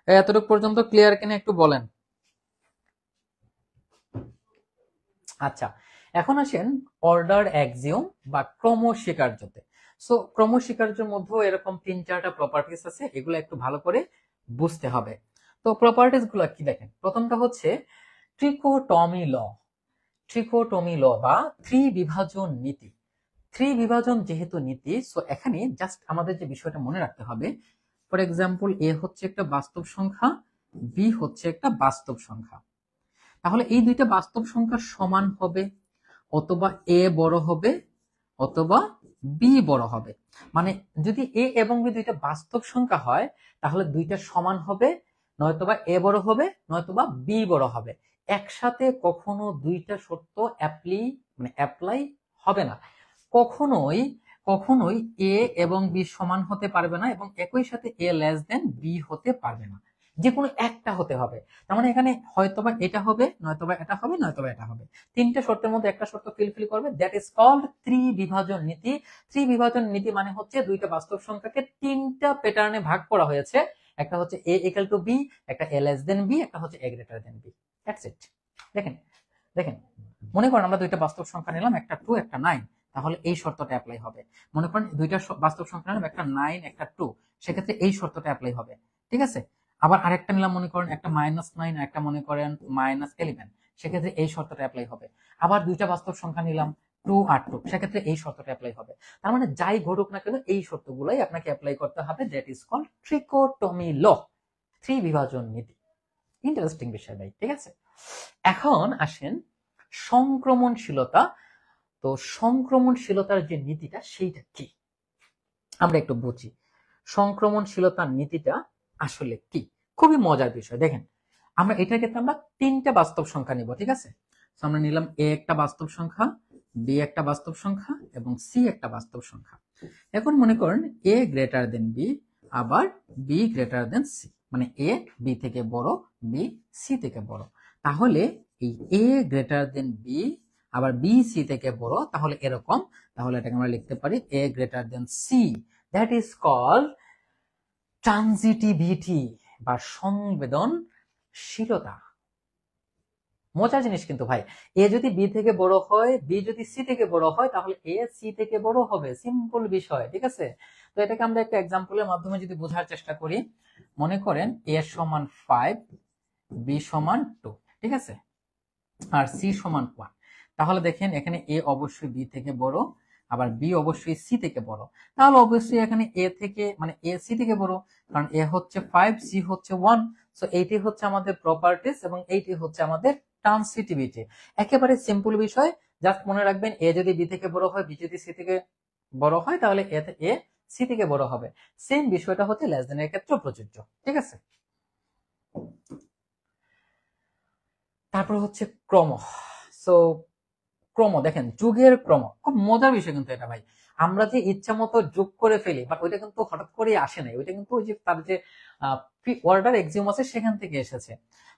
A: এতটুকু পর্যন্ত ক্লিয়ার কিনা একটু বলেন। আচ্ছা, এখন আসেন অর্ডার অ্যাক্সিওম বা ক্রম স্বীকার্যতে। সো ক্রম স্বীকার্যের মধ্যে এরকম 3-4টা প্রপার্টিস আছে, এগুলো একটু ভালো করে বুঝতে হবে। তো প্রপার্টিস গুলো কি, দেখেন প্রথমটা হচ্ছে ট্রিকোটমি ল। ট্রিকোটমি ল বা ত্রিবিভাজন নীতি। ত্রিবিভাজন যেহেতু নীতি, সো এখানে জাস্ট আমাদের যে বিষয়টা মনে রাখতে হবে, ফর এক্সাম্পল এ হচ্ছে একটা বাস্তব সংখ্যা, বি হচ্ছে একটা বাস্তব সংখ্যা। তাহলে এই দুইটা বাস্তব সংখ্যা সমান হবে, অথবা এ বড় হবে অথবা বি বড় হবে। মানে যদি এ এবং বি দুইটা বাস্তব সংখ্যা হয় তাহলে দুইটা সমান হবে, নয়তোবা এ বড় হবে নয়তোবা বি বড় হবে। একসাথে কখনো দুইটা শর্ত অ্যাপ্লাই হবে না। কখনোই কখনোই এ এবং বি সমান হতে পারবে না, এবং একই সাথে এ লেস দেন বি হতে পারবে না। যে কোনো একটা হতে হবে। তার মানে এখানে হয়তোবা এটা হবে, নয়তোবা এটা হবে, নয়তোবা এটা হবে। তিনটা শর্তের মধ্যে একটা শর্ত ফিল করবে, দ্যাট ইজ কল্ড ত্রিবিভাজন নীতি। ত্রিবিভাজন নীতি মানে হচ্ছে দুইটা বাস্তব সংখ্যাকে তিনটা প্যাটার্নে ভাগ করা হয়েছে। একটা হচ্ছে এ ইকুয়াল টু বি, একটা এ লেস দেন বি, একটা হচ্ছে A greater than B. That's it. দেখেন দেখেন মনে করেন আমরা দুইটা বাস্তব সংখ্যা নিলাম, একটা 2 একটা 9, তাহলে এই শর্তটা অ্যাপ্লাই হবে। মনে করেন দুইটা বাস্তব সংখ্যা নিলাম, একটা 9 একটা 2, সেক্ষেত্রে এই শর্তটা অ্যাপ্লাই হবে। ঠিক আছে। আবার আরেকটা নিলাম, মনে করেন একটা -9 একটা মনে করেন -11, সেক্ষেত্রে এই শর্তটা অ্যাপ্লাই হবে। আবার দুইটা বাস্তব সংখ্যা নিলাম 2 আর 2, সেক্ষেত্রে এই শর্তটা অ্যাপ্লাই হবে। তার মানে যাই ঘটুক না কেন এই শর্তগুলাই আপনাকে অ্যাপ্লাই করতে হবে। দ্যাট ইজ কল্ড ট্রিকোটমি ল, ত্রিবিভাজন নীতি। ইন্টারেস্টিং বিষয় ভাই। ঠিক আছে। এখন আসেন সংক্রমণশীলতা। তো সংক্রমণশীলতার যে নীতিটা সেইটা কি আমরা একটু বুঝি। সংক্রমণশীলতার নীতিটা আসলে কি? খুবই মজার বিষয়। দেখেন আমরা এটার ক্ষেত্রে আমরা তিনটা বাস্তব সংখ্যা নিব। ঠিক আছে। আমরা নিলাম এ একটা বাস্তব সংখ্যা, বি একটা বাস্তব সংখ্যা এবং সি একটা বাস্তব সংখ্যা। এখন মনে করেন এ গ্রেটার দেন বি, আবার বি গ্রেটার দেন সি, মানে এ বি থেকে বড়, বি সি থেকে বড়। তাহলে এই এ গ্রেটার দেন বি আবার বি সি থেকে বড়, তাহলে এরকম। তাহলে এটাকে আমরা লিখতে পারি A greater than C. That is called transitivity বা সংবেদনশীলতা। মজার জিনিস কিন্তু ভাই। এ যদি বি থেকে বড় হয়, বি যদি সি থেকে বড় হয়, তাহলে এ সি থেকে বড় হবে। সিম্পল বিষয়। ঠিক আছে। তো এটাকে আমরা একটা এক্সাম্পলের মাধ্যমে যদি বোঝার চেষ্টা করি, মনে করেন এ সমান 5, বি সমান 2, ঠিক আছে, আর সি সমান 1। তাহলে দেখেন এখানে এ অবশ্যই বি থেকে বড়, আবার বি অবশ্যই সি থেকে বড়। তাহলে অবশ্যই এখানে এ থেকে মানে এ সি থেকে বড়, কারণ এ হচ্ছে 5, সি হচ্ছে 1। সো এইটি হচ্ছে আমাদের প্রপার্টিজ এবং এইটি হচ্ছে আমাদের ট্রান্সিটিভিটি। একেবারে সিম্পল বিষয়। জাস্ট মনে রাখবেন এ যদি বি থেকে বড় হয়, বি যদি সি থেকে বড় হয়, তাহলে এ সি থেকে বড় হবে। সেম বিষয়টা হচ্ছে লেস দেন এর ক্ষেত্রে প্রযোজ্য। ঠিক আছে। তারপর হচ্ছে ক্রম। সো ক্রম, দেখেন যুগের ক্রম খুব মজার বিষয় কিন্তু এটা ভাই। আমরা যে ইচ্ছা মতো যোগ করে ফেলি, বাট ওইটা কিন্তু হঠাৎ করে আসে নাই। ওইটা কিন্তু ওই যে তার যে অর্ডার এক্সিওম আছে সেখান থেকে এসেছে।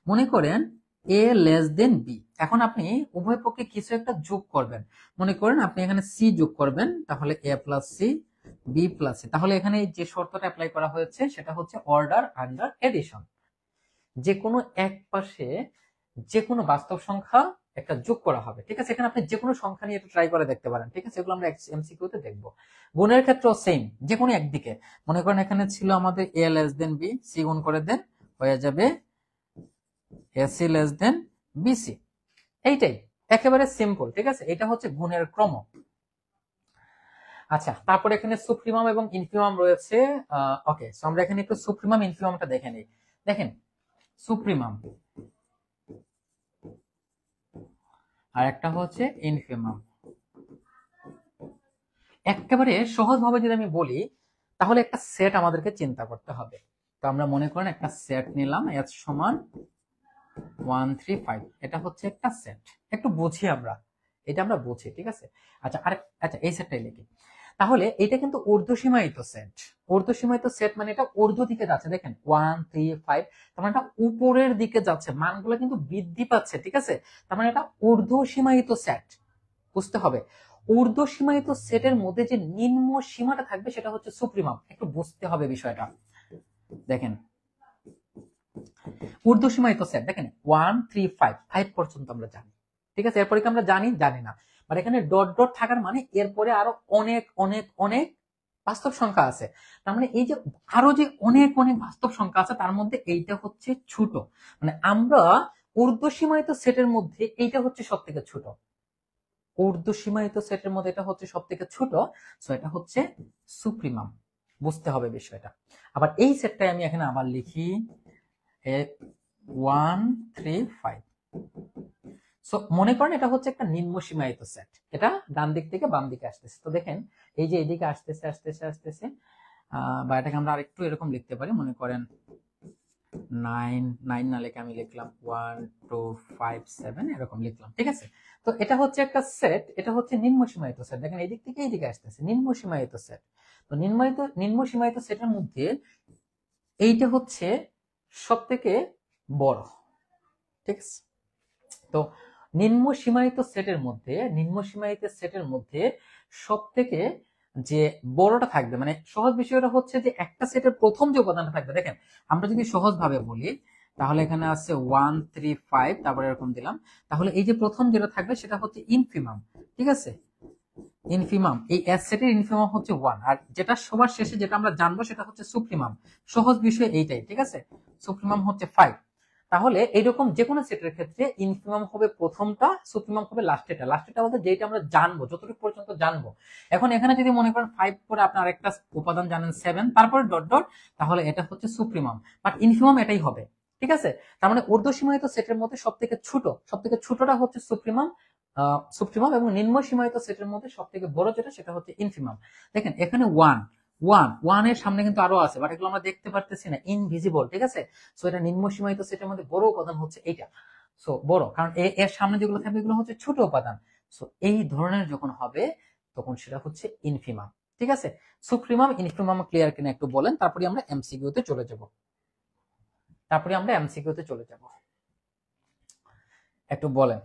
A: মনে করেন এ লেস দেন বি। এখন আপনি উভয় পক্ষে কিছু একটা যোগ করবেন। মনে করেন আপনি এখানে সি যোগ করবেন, তাহলে A plus C, B plus C. তাহলে এখানে যে শর্তটা অ্যাপ্লাই করা হয়েছে সেটা হচ্ছে অর্ডার আন্ডার এডিশন। যে কোনো এক পাশে যে কোনো বাস্তব সংখ্যা একটা যোগ করা হবে। ঠিক আছে। এখানে আপনি যে কোনো সংখ্যা নিয়ে এটা ট্রাই করে দেখতে পারেন। ঠিক আছে। এগুলো আমরা এমসিকিউ তে দেখবো। গুণের ক্ষেত্রেও সেম, যে কোনো একদিকে। মনে করেন এখানে ছিল আমাদের A less than B, C গুণ করে দেন, হয়ে যাবে A C less than BC. এইটাই একেবারে সিম্পল। ঠিক আছে। এটা হচ্ছে গুণের ক্রম। আচ্ছা, তারপরে এখানে সুপ্রিমাম এবং ইনফিমাম রয়েছে। ওকে, সো আমরা এখানে একটু সুপ্রিমাম ইনফিমামটা দেখে নিই। দেখেন সুপ্রিমাম আর একটা হচ্ছে ইনফিমাম। একেবারে সহজভাবে যদি আমি বলি, তাহলে একটা সেট আমাদেরকে চিন্তা করতে হবে। তো আমরা মনে করেন একটা সেট নিলাম, এস সমান 1 3 5। এটা হচ্ছে একটা সেট। একটু বুঝি আমরা, এটা আমরা বুঝি। ঠিক আছে। আচ্ছা আচ্ছা এই সেটটাই লিখি। তাহলে এটা কিন্তু ঊর্ধ্বসীমায়িত সেট। ঊর্ধ্বসীমায়িত সেট মানে এটা ঊর্ধ্ব দিকে যাচ্ছে। দেখেন 1 3 5, তার মানে এটা উপরের দিকে যাচ্ছে, মানগুলো কিন্তু বৃদ্ধি পাচ্ছে। ঠিক আছে। তার মানে এটা ঊর্ধ্বসীমায়িত সেট। বুঝতে হবে ঊর্ধ্বসীমায়িত সেটের মধ্যে যে নিম্ন সীমাটা থাকবে সেটা হচ্ছে সুপ্রিমাম। একটু বুঝতে হবে বিষয়টা। দেখেন ঊর্ধ্বসীমায়িত সেট, দেখেন 1 3 5, 5 পর্যন্ত আমরা জানি। ঠিক আছে। এরপরে কি আমরা জানি না, বাট এখানে ডট ডট থাকার মানে এরপরে আরো অনেক অনেক অনেক বাস্তব সংখ্যা আছে। তার মানে এই যে আরো যে অনেক অনেক বাস্তব সংখ্যা আছে তার মধ্যে এইটা হচ্ছে ছোট। মানে আমরা ঊর্ধ্বসীমায়িত সেটের মধ্যে এইটা হচ্ছে সব থেকে ছোট। ঊর্ধ্বসীমায়িত সেটের মধ্যে এটা হচ্ছে সব থেকে ছোট। সো এটা হচ্ছে সুপ্রিমাম। বুঝতে হবে বিষয়টা। আবার এই সেটটাই আমি এখানে আবার লিখি 1 3 5। সো মনে করেন এটা হচ্ছে একটা নিম্ন সীমায়িত সেট, এটা ডান দিক থেকে বাম দিকে আসতেছে। তো দেখেন এই যে এদিকে আসতেছে আসতেছে আসতেছে, বা এটাকে আমরা আরেকটু এরকম লিখতে পারি, মনে করেন 9 9 না লিখে আমি লিখলাম 1 2 5 7 এরকম লিখলাম, ঠিক আছে। তো এটা হচ্ছে একটা সেট, এটা হচ্ছে নিম্ন সীমায়িত সেট। দেখেন এই দিক থেকে এইদিকে আসতেছে, নিম্ন সীমায়িত সেট। তো নিম্ন সীমায়িত সেটের মধ্যে এইটা হচ্ছে সব থেকে বড়, ঠিক আছে। তো নিম্ন সীমায়িত সেটের মধ্যে সব থেকে যে বড়টা থাকবে, মানে সহজ বিষয়টা হচ্ছে যে একটা সেটের প্রথম যে উপাদানটা থাকবে, দেখেন আমরা যদি সহজ ভাবে বলি তাহলে এখানে আছে 1 3 5, তারপরে এরকম দিলাম, তাহলে এই যে প্রথম যেটা থাকবে সেটা হচ্ছে ইনফিমাম, ঠিক আছে। ইনফিমাম, এই এস সেটের ইনফিমাম হচ্ছে 1, আর যেটা সবার শেষে যেটা আমরা জানবো সেটা হচ্ছে সুপ্রিমাম। সহজ বিষয় এইটাই, ঠিক আছে। সুপ্রিমাম হচ্ছে 5। তাহলে এইরকম যে কোনো সেটের ক্ষেত্রে ইনফিমাম হবে প্রথমটা, সুপ্রিমাম হবে লাস্টেরটা বলতে যেটা আমরা জানবো, যতটুকু পর্যন্ত জানবো। এখন এখানে যদি মনে করেন 5 পরে আপনি আরেকটা উপাদান জানেন 7, তারপরে ডট ডট, তাহলে এটা হচ্ছে সুপ্রিমাম, বাট ইনফিমাম এটাই হবে, ঠিক আছে। তার মানে ঊর্ধ্বসীমায়িত সেটের মধ্যে সব থেকে ছোটটা হচ্ছে সুপ্রিমাম, এবং নিম্ন সীমায়িত সেটের মধ্যে সব থেকে বড় যেটা সেটা হচ্ছে ইনফিমাম। দেখেন এখানে ওয়ান এর সামনে কিন্তু আরো আছে, বাট এগুলো আমরা দেখতে পারতেছি না, ইনভিজিবল, ঠিক আছে। সো এটা নিম্ন সীমায়িত সেটের মধ্যে বড় উপাদান হচ্ছে এইটা। সো বড়, কারণ এর সামনে যেগুলো থাকবে এগুলো হচ্ছে ছোট উপাদান। সো এই ধরনের যখন হবে তখন সেটা হচ্ছে ইনফিমাম, ঠিক আছে। সুপ্রিমাম ইনফিমাম ক্লিয়ার কিনা একটু বলেন, তারপরে আমরা এমসিকিউতে চলে যাব। একটু বলেন।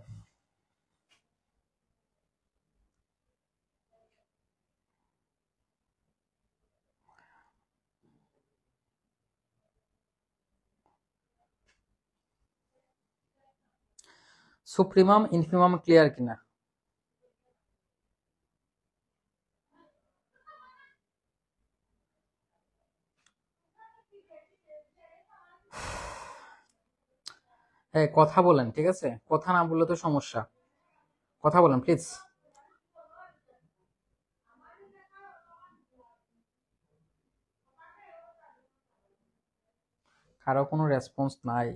A: সুপ্রিমাম ইনফিমাম ক্লিয়ার কিনা? হ্যাঁ কথা বলেন, ঠিক আছে, কথা না বললে তো সমস্যা, কথা বলেন প্লিজ। কারো কোনো রেসপন্স নাই।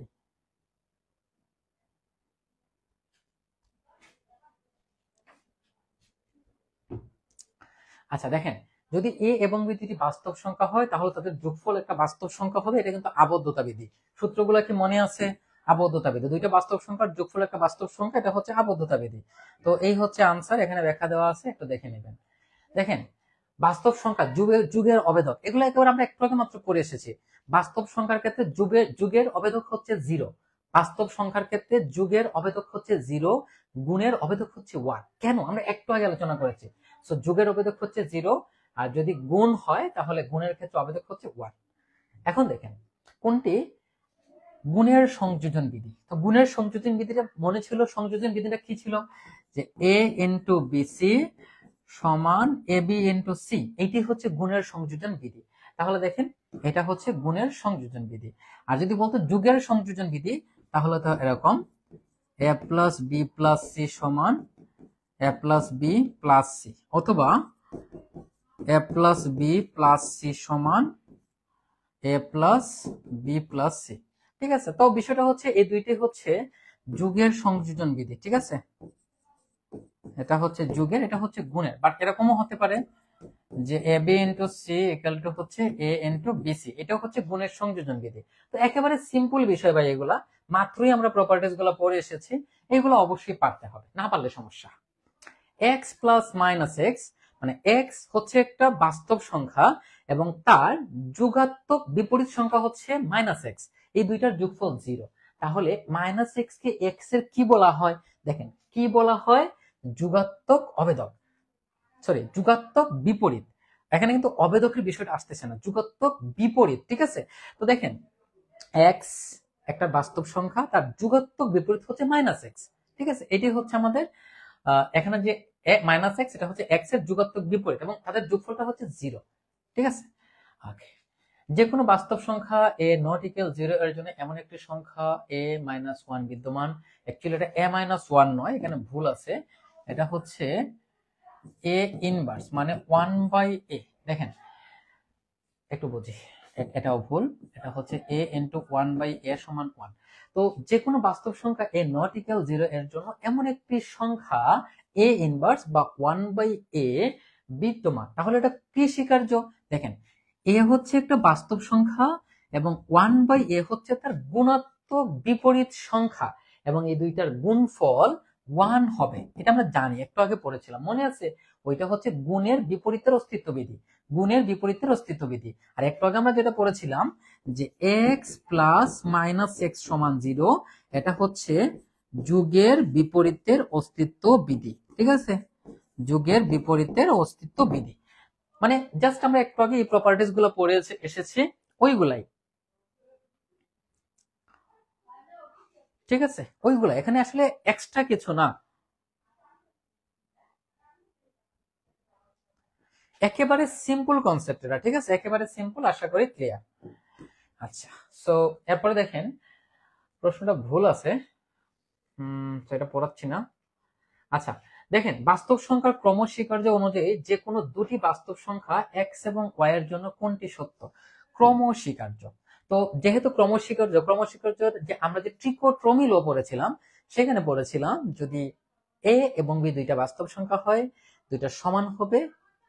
A: আচ্ছা দেখেন, যদি এ এবং বি দুটি বাস্তব সংখ্যা হয় তাহলে তাদের যোগফল একটা বাস্তব সংখ্যা হবে, এটা কিন্তু আবদ্ধতা বিধি। সূত্রগুলো কি মনে আছে? আবদ্ধতা বিধি, দুইটা বাস্তব সংখ্যার যোগফল একটা বাস্তব সংখ্যা, এটা হচ্ছে আবদ্ধতা বিধি। তো এই হচ্ছে আনসার, এখানে ব্যাখ্যা দেওয়া আছে, একটু দেখে নেবেন। দেখেন বাস্তব সংখ্যা যুগের অবেধক, এগুলো একেবারে আমরা একটু আগে মাত্র পড়ে এসেছি। বাস্তব সংখ্যার ক্ষেত্রে যুগের অবেধক হচ্ছে 0। বাস্তব সংখ্যার ক্ষেত্রে যুগের অবেধক হচ্ছে 0, গুণের অবেধক হচ্ছে 1। কেন? আমরা একটু আগে আলোচনা করেছি। সো যুগের অবেধক হচ্ছে 0, আর যদি গুণ হয় তাহলে গুণের ক্ষেত্রে অবেধক হচ্ছে 1। এখন দেখেন কোনটি গুণের সংযোজন বিধি। তো গুণের সংযোজন বিধিটা মনে ছিল, সংযোজন বিধিটা কি ছিল? যে a ইন্টু বিসি সমান এ বি ইন্টু সি, এইটি হচ্ছে গুণের সংযোজন বিধি। তাহলে দেখেন এটা হচ্ছে গুণের সংযোজন বিধি। আর যদি বলতো যুগের সংযোজন বিধি তাহলে তো এরকম এ প্লাস বি প্লাস সি সমান এ প্লাস বি প্লাস সি, অথবা এ প্লাস বি প্লাস সি সমান এ প্লাস বি প্লাস সি, ঠিক আছে। তো বিষয়টা হচ্ছে এই দুইটি হচ্ছে যুগের সংযোজন বিধি, ঠিক আছে। এটা হচ্ছে যুগের, এটা হচ্ছে গুণের, বাট এরকমও হতে পারে যে A B into C equal to হচ্ছে এ ইন্টু বিসি, এটাও হচ্ছে গুণের সংযোজন বিধি। তো একেবারে সিম্পল বিষয় ভাই, এগুলা মাত্রই আমরা প্রপার্টিজ গুলো পড়ে এসেছি, এগুলো অবশ্যই পারতে হবে, না পারলে সমস্যা। এক্স প্লাস মাইনাস এক্স, মানে এক্স হচ্ছে একটা বাস্তব সংখ্যা এবং তার যুগাত্মক বিপরীত সংখ্যা হচ্ছে মাইনাস এক্স, এই দুইটার যোগফল 0। তাহলে মাইনাস এক্স কে এক্স এর কি বলা হয়? দেখেন কি বলা হয়, যুগাত্মক অবেধক, সরি যুগাত্মক বিপরীত। এখানে কিন্তু অবেধকের বিষয়টা আসতেছে না, যুগাত্মক বিপরীত, ঠিক আছে। তো দেখেন এক্স একটা বাস্তব সংখ্যা, তার যুগাত্মক বিপরীত হচ্ছে মাইনাস এক্স, ঠিক আছে। এটি হচ্ছে আমাদের এখানে যে মাইনাস এক্স, এটা হচ্ছে এক্স এর যুগাত্মক বিপরীত এবং তাদের যোগফলটা হচ্ছে 0, ঠিক আছে। ওকে, যে কোনো বাস্তব সংখ্যা এ নট ইকুয়াল 0 এর জন্য এমন একটি সংখ্যা এ মাইনাস 1 বিদ্যমান। অ্যাকচুয়ালি এটা এ মাইনাস 1 নয়, এখানে ভুল আছে, এটা হচ্ছে এ ইনভার্স, মানে 1/a। দেখেন একটু বুঝি, এটাও ভুল, এটা হচ্ছে a ইন্টু 1/a সমান 1। তো যে কোনো বাস্তব সংখ্যা a নট ইকুয়াল 0 এর জন্য এমন একটি সংখ্যা a ইনভার্স বা 1/a বিদ্যমান, তাহলে এটা কি স্বীকার্য? দেখেন, a হচ্ছে একটা বাস্তব সংখ্যা এবং 1/a হচ্ছে তার গুণাত্মক বিপরীত সংখ্যা, এবং এই দুইটার গুণফল 1 হবে। এটা আমরা জানি, একটু আগে পড়েছিলাম, মনে আছে? ওইটা হচ্ছে গুণের বিপরীতের অস্তিত্ববিধি, গুণের বিপরীতের অস্তিত্ববিধি। আর একটু আগে আমরা যেটা পড়েছিলাম যে এক্স প্লাস মাইনাস এক্স সমান 0, এটা হচ্ছে যুগের বিপরীতের অস্তিত্ব বিধি। ঠিক আছে, যুগের বিপরীতের অস্তিত্ব বিধি মানে জাস্ট আমরা একটু আগে এই প্রপার্টিজ গুলো পড়ে এসেছি, ওইগুলাই। ঠিক আছে, ওইগুলা, এখানে আসলে এক্সট্রা কিছু না, একেবারে সিম্পল কনসেপ্ট এটা। ঠিক আছে, একেবারে সিম্পল, আশা করি ক্লিয়ার। আচ্ছা, সো এরপরে দেখেন প্রশ্নটা ভুল আছে, সেটা পড়াচ্ছি না। আচ্ছা দেখেন, বাস্তব সংখ্যার ক্রমস্বীকার্য অনুযায়ী যে কোনো দুটি বাস্তব সংখ্যা এক্স এবং ওয়াই এর জন্য কোনটি সত্য? ক্রমস্বীকার্য। তো যেহেতু ক্রমস্বীকার্য, যে আমরা যে ট্রিকোট্রমি ল পড়েছিলাম, সেখানে পড়েছিলাম যদি এ এবং বি দুইটা বাস্তব সংখ্যা হয়, দুইটা সমান হবে,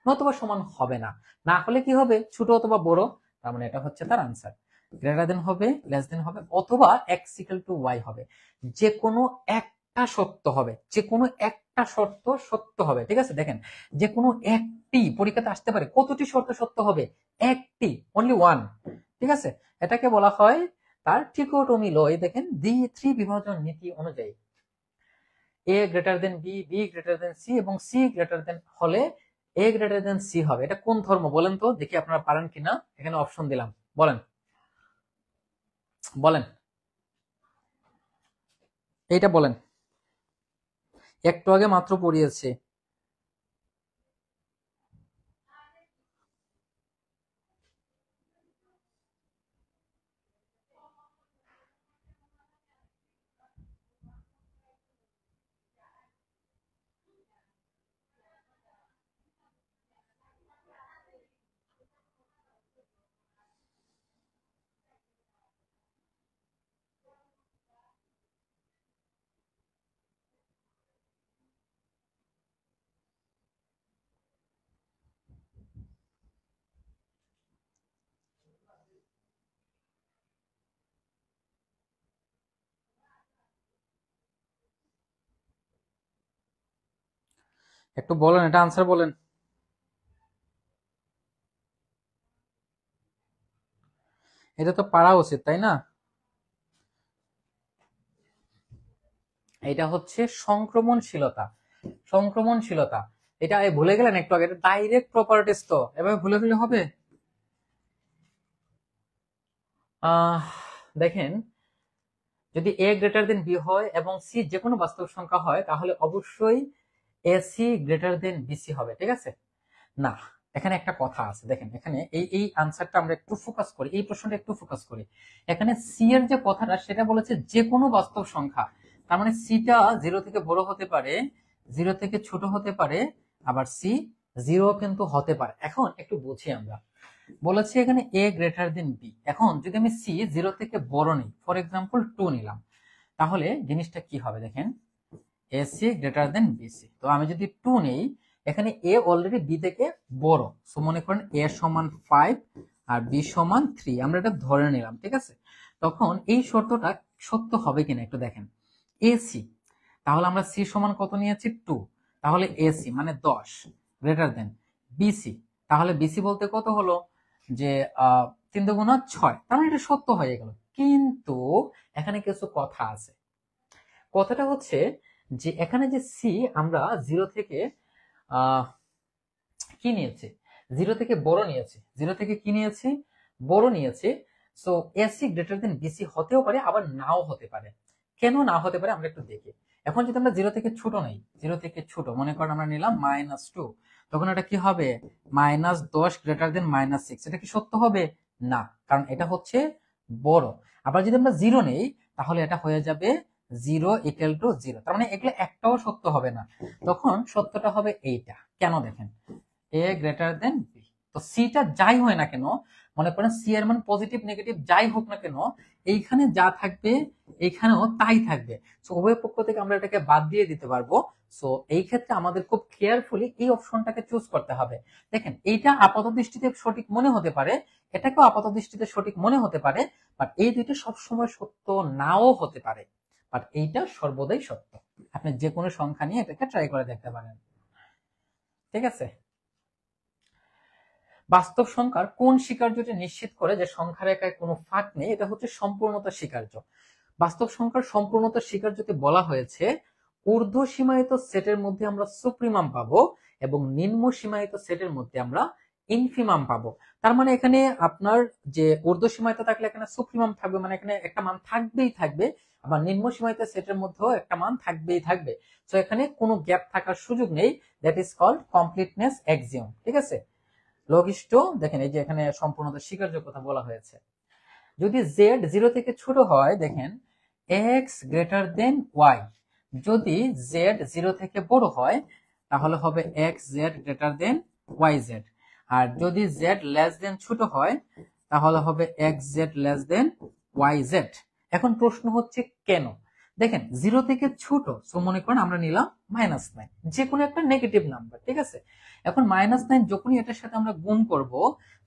A: নতুবা সমান হবে না, না হলে কি হবে? ছোট অথবা বড়, তার মানে এটা হচ্ছে তার আনসার। গ্রেটার দেন হবে, লেস দেন হবে, অথবা এক্স ইকুয়াল টু ওয়াই হবে। যে কোনো একটা সত্য হবে, যে কোনো একটা শর্ত সত্য হবে। ঠিক আছে, দেখেন যে কোনো একটি, পরীক্ষাতে আসতে পারে কতটি শর্ত সত্য হবে? একটি, অনলি ওয়ান। ঠিক আছে, এটাকে বলা হয় তার ট্রিকোটমি ল। এই দেখেন থ্রি বিভাজন নীতি অনুযায়ী A greater than B, B greater than C এবং সি গ্রেটার দেন হলে এ গ্রেটার দেন সি হবে। এটা কোন ধর্ম বলেন তো দেখি, আপনারা পারেন কিনা? এখানে অপশন দিলাম, বলেন বলেন, এইটা বলেন, একটু আগে মাত্র পড়িয়েছে। একটু বলেন, এটা আনসার বলেন। এটা তো পারা উচিত, তাই না? এটা হচ্ছে সংক্রমণশীলতা, সংক্রমণশীলতা। এটা ভুলে গেলেন একটু আগে, এটা ডাইরেক্ট প্রপার্টিজ, তো এভাবে ভুলে গেলে হবে? আহ দেখেন, যদি এ গ্রেটার দেন বি হয় এবং সি যে কোনো বাস্তব সংখ্যা হয়, তাহলে অবশ্যই এসি গ্রেটার দেন বিসি হবে। ঠিক আছে, না, এখানে একটা কথা আছে, দেখেন এখানে এই আনসারটা আমরা একটু ফোকাস করি, এই প্রশ্নটা একটু ফোকাস করি। এখানে সি এর যে কথাটা, সেটা বলেছে যে কোনো বাস্তব সংখ্যা, তার মানে সিটা 0 থেকে বড় হতে পারে, 0 থেকে ছোট হতে পারে, আবার সি 0 কিন্তু হতে পারে। এখন একটু বুঝি আমরা, বলেছি এখানে এ গ্রেটার দেন বি। এখন যদি আমি সি 0 থেকে বড় নিই, ফর এক্সাম্পল 2 নিলাম, তাহলে জিনিসটা কি হবে? দেখেন এসি গ্রেটার দেন বিসি। তো আমি যদি 2 নেই, এখানে এ অলরেডি বি থেকে বড়, সো মনে করেন এ সমান 5 আর বি সমান 3, আমরা এটা ধরে নিলাম। ঠিক আছে, তখন এই শর্তটা সত্য হবে কিনা একটু দেখেন। এসি, তাহলে আমরা সি সমান কত নিয়েছি? 2, তাহলে এসি মানে 10 গ্রেটার দেন বিসি, তাহলে বিসি বলতে কত হলো? যে 3 দুগুণ 6, তার মানে এটা সত্য হয়ে গেল। কিন্তু এখানে কিছু কথা আছে। কথাটা হচ্ছে যে এখানে যে সি আমরা 0 থেকে কি নিয়েছি? 0 থেকে বড় নিয়েছি, 0 থেকে কি নিয়েছি? বড় নিয়েছি। So AC greater than BC হতেও পারে, আবার নাও হতে পারে। কেন না হতে পারে আমরা একটু দেখি। এখন যদি আমরা 0 থেকে ছোট নেই, 0 থেকে ছোট মনে করেন আমরা নিলাম -2, তখন এটা কি হবে? -10 গ্রেটার দেন -6, এটা কি সত্য হবে? না, কারণ এটা হচ্ছে বড়। আবার যদি আমরা 0 নেই, তাহলে এটা হয়ে যাবে 0 ইকুয়াল টু 0, তার মানে এগুলো একটাও সত্য হবে না। তখন সত্যটা হবে এইটা। কেন? দেখেন এ গ্রেটার দেন বি, তো তো সিটা যাই হয় না কেন, মনে করেন সি এর মান পজিটিভ নেগেটিভ যাই হোক না কেন, এইখানে যা থাকবে এইখানেও তাই থাকবে। সো উভয় পক্ষ থেকে আমরা এটাকে বাদ দিয়ে দিতে পারবো। সো এই ক্ষেত্রে আমাদের খুব কেয়ারফুলি এই অপশনটাকে চুজ করতে হবে। দেখেন এইটা আপাত দৃষ্টিতে সঠিক মনে হতে পারে, এটাকেও আপাত দৃষ্টিতে সঠিক মনে হতে পারে, বাট এই দুইটা সবসময় সত্য নাও হতে পারে, বাট এইটা সর্বদাই সত্য। আপনি যে কোনো সংখ্যা নিয়ে এটাকে ট্রাই করে দেখতে পারেন। ঠিক আছে। বাস্তব সংখ্যার কোন স্বীকার্যটি নিশ্চিত করে যে সংখ্যা রেখায় কোনো ফাঁক নেই? এটা হচ্ছে সম্পূর্ণতা স্বীকার্য। বাস্তব সংখ্যার সম্পূর্ণতা স্বীকার্যতে বলা হয়েছে ঊর্ধ্ব সীমায়িত সেটের মধ্যে আমরা সুপ্রিমাম পাবো এবং নিম্ন সীমায়িত সেটের মধ্যে আমরা ইনফিমাম পাবো। তার মানে এখানে আপনার যে ঊর্ধ্ব সীমায়িত থাকলে এখানে সুপ্রিমাম থাকবে, মানে এখানে একটা মান থাকবেই থাকবে, আবার নিম্ন সীমায়িত সেটের মধ্যেও একটা মান থাকবেই থাকবে। তো এখানে কোনো গ্যাপ থাকার সুযোগ নেই। That is called completeness axiom. ঠিক আছে। লঘিষ্ঠ, দেখেন এই যে এখানে সম্পূর্ণতা স্বীকার্য কথা বলা হয়েছে। যদি জেড 0 থেকে ছোট হয়, দেখেন এক্স গ্রেটার দেন ওয়াই। যদি জেড 0 থেকে বড় হয় তাহলে হবে X Z greater than Y Z. আর যদি জেড লেস দেন ছোট হয় তাহলে হবে X Z less than Y Z. এখন প্রশ্ন হচ্ছে কেন? দেখেন 0 থেকে ছোট, সো মনে করেন আমরা নিলাম -9, যে কোনো একটা নেগেটিভ নাম্বার। ঠিক আছে। এখন -9 যখনই এটার সাথে আমরা গুণ করব,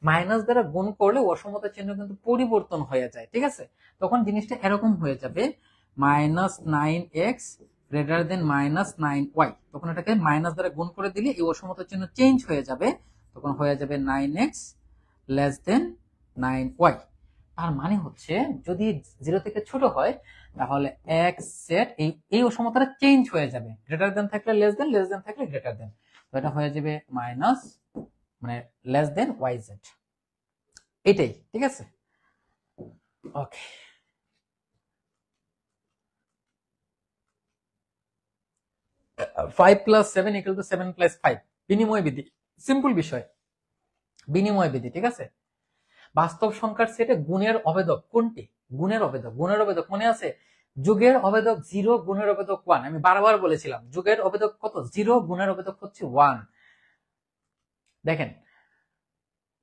A: মাইনাস দ্বারা গুণ করলে অসমতা চিহ্ন কিন্তু পরিবর্তন হয়ে যায়। ঠিক আছে। তখন জিনিসটা এরকম হয়ে যাবে -9x গ্রেটার দেন -9y। তখন এটাকে মাইনাস দ্বারা গুণ করে দিলে এই অসমতা চিহ্ন চেঞ্জ হয়ে যাবে, তখন হয়ে যাবে 9x লেস দেন 9y। তার মানে হচ্ছে যদি 0 থেকে ছোট হয় তাহলে x z এই অসমতাটা চেঞ্জ হয়ে যাবে, গ্রেটার দেন থাকলে লেস দেন, লেস দেন থাকলে গ্রেটার দেন। তো এটা হয়ে যাবে মাইনাস মানে লেস দেন ওয়াই জেড। এটাই। ঠিক আছে। Okay. Five plus seven equal to 7 plus 5, বিনিময় বিধি। সিম্পল বিষয়, বিনিময় বিধি। ঠিক আছে। বাস্তব সংখ্যার সেটে গুণের অবেদক কোনটি? গুণের অবেদক, গুণের অবেদক মনে আছে? যুগের অবেদক 0, গুণের অবেদক 1। আমি বারবার বলেছিলাম যুগের অবেদক কত? 0, গুণের অবেদক হচ্ছে 1। দেখেন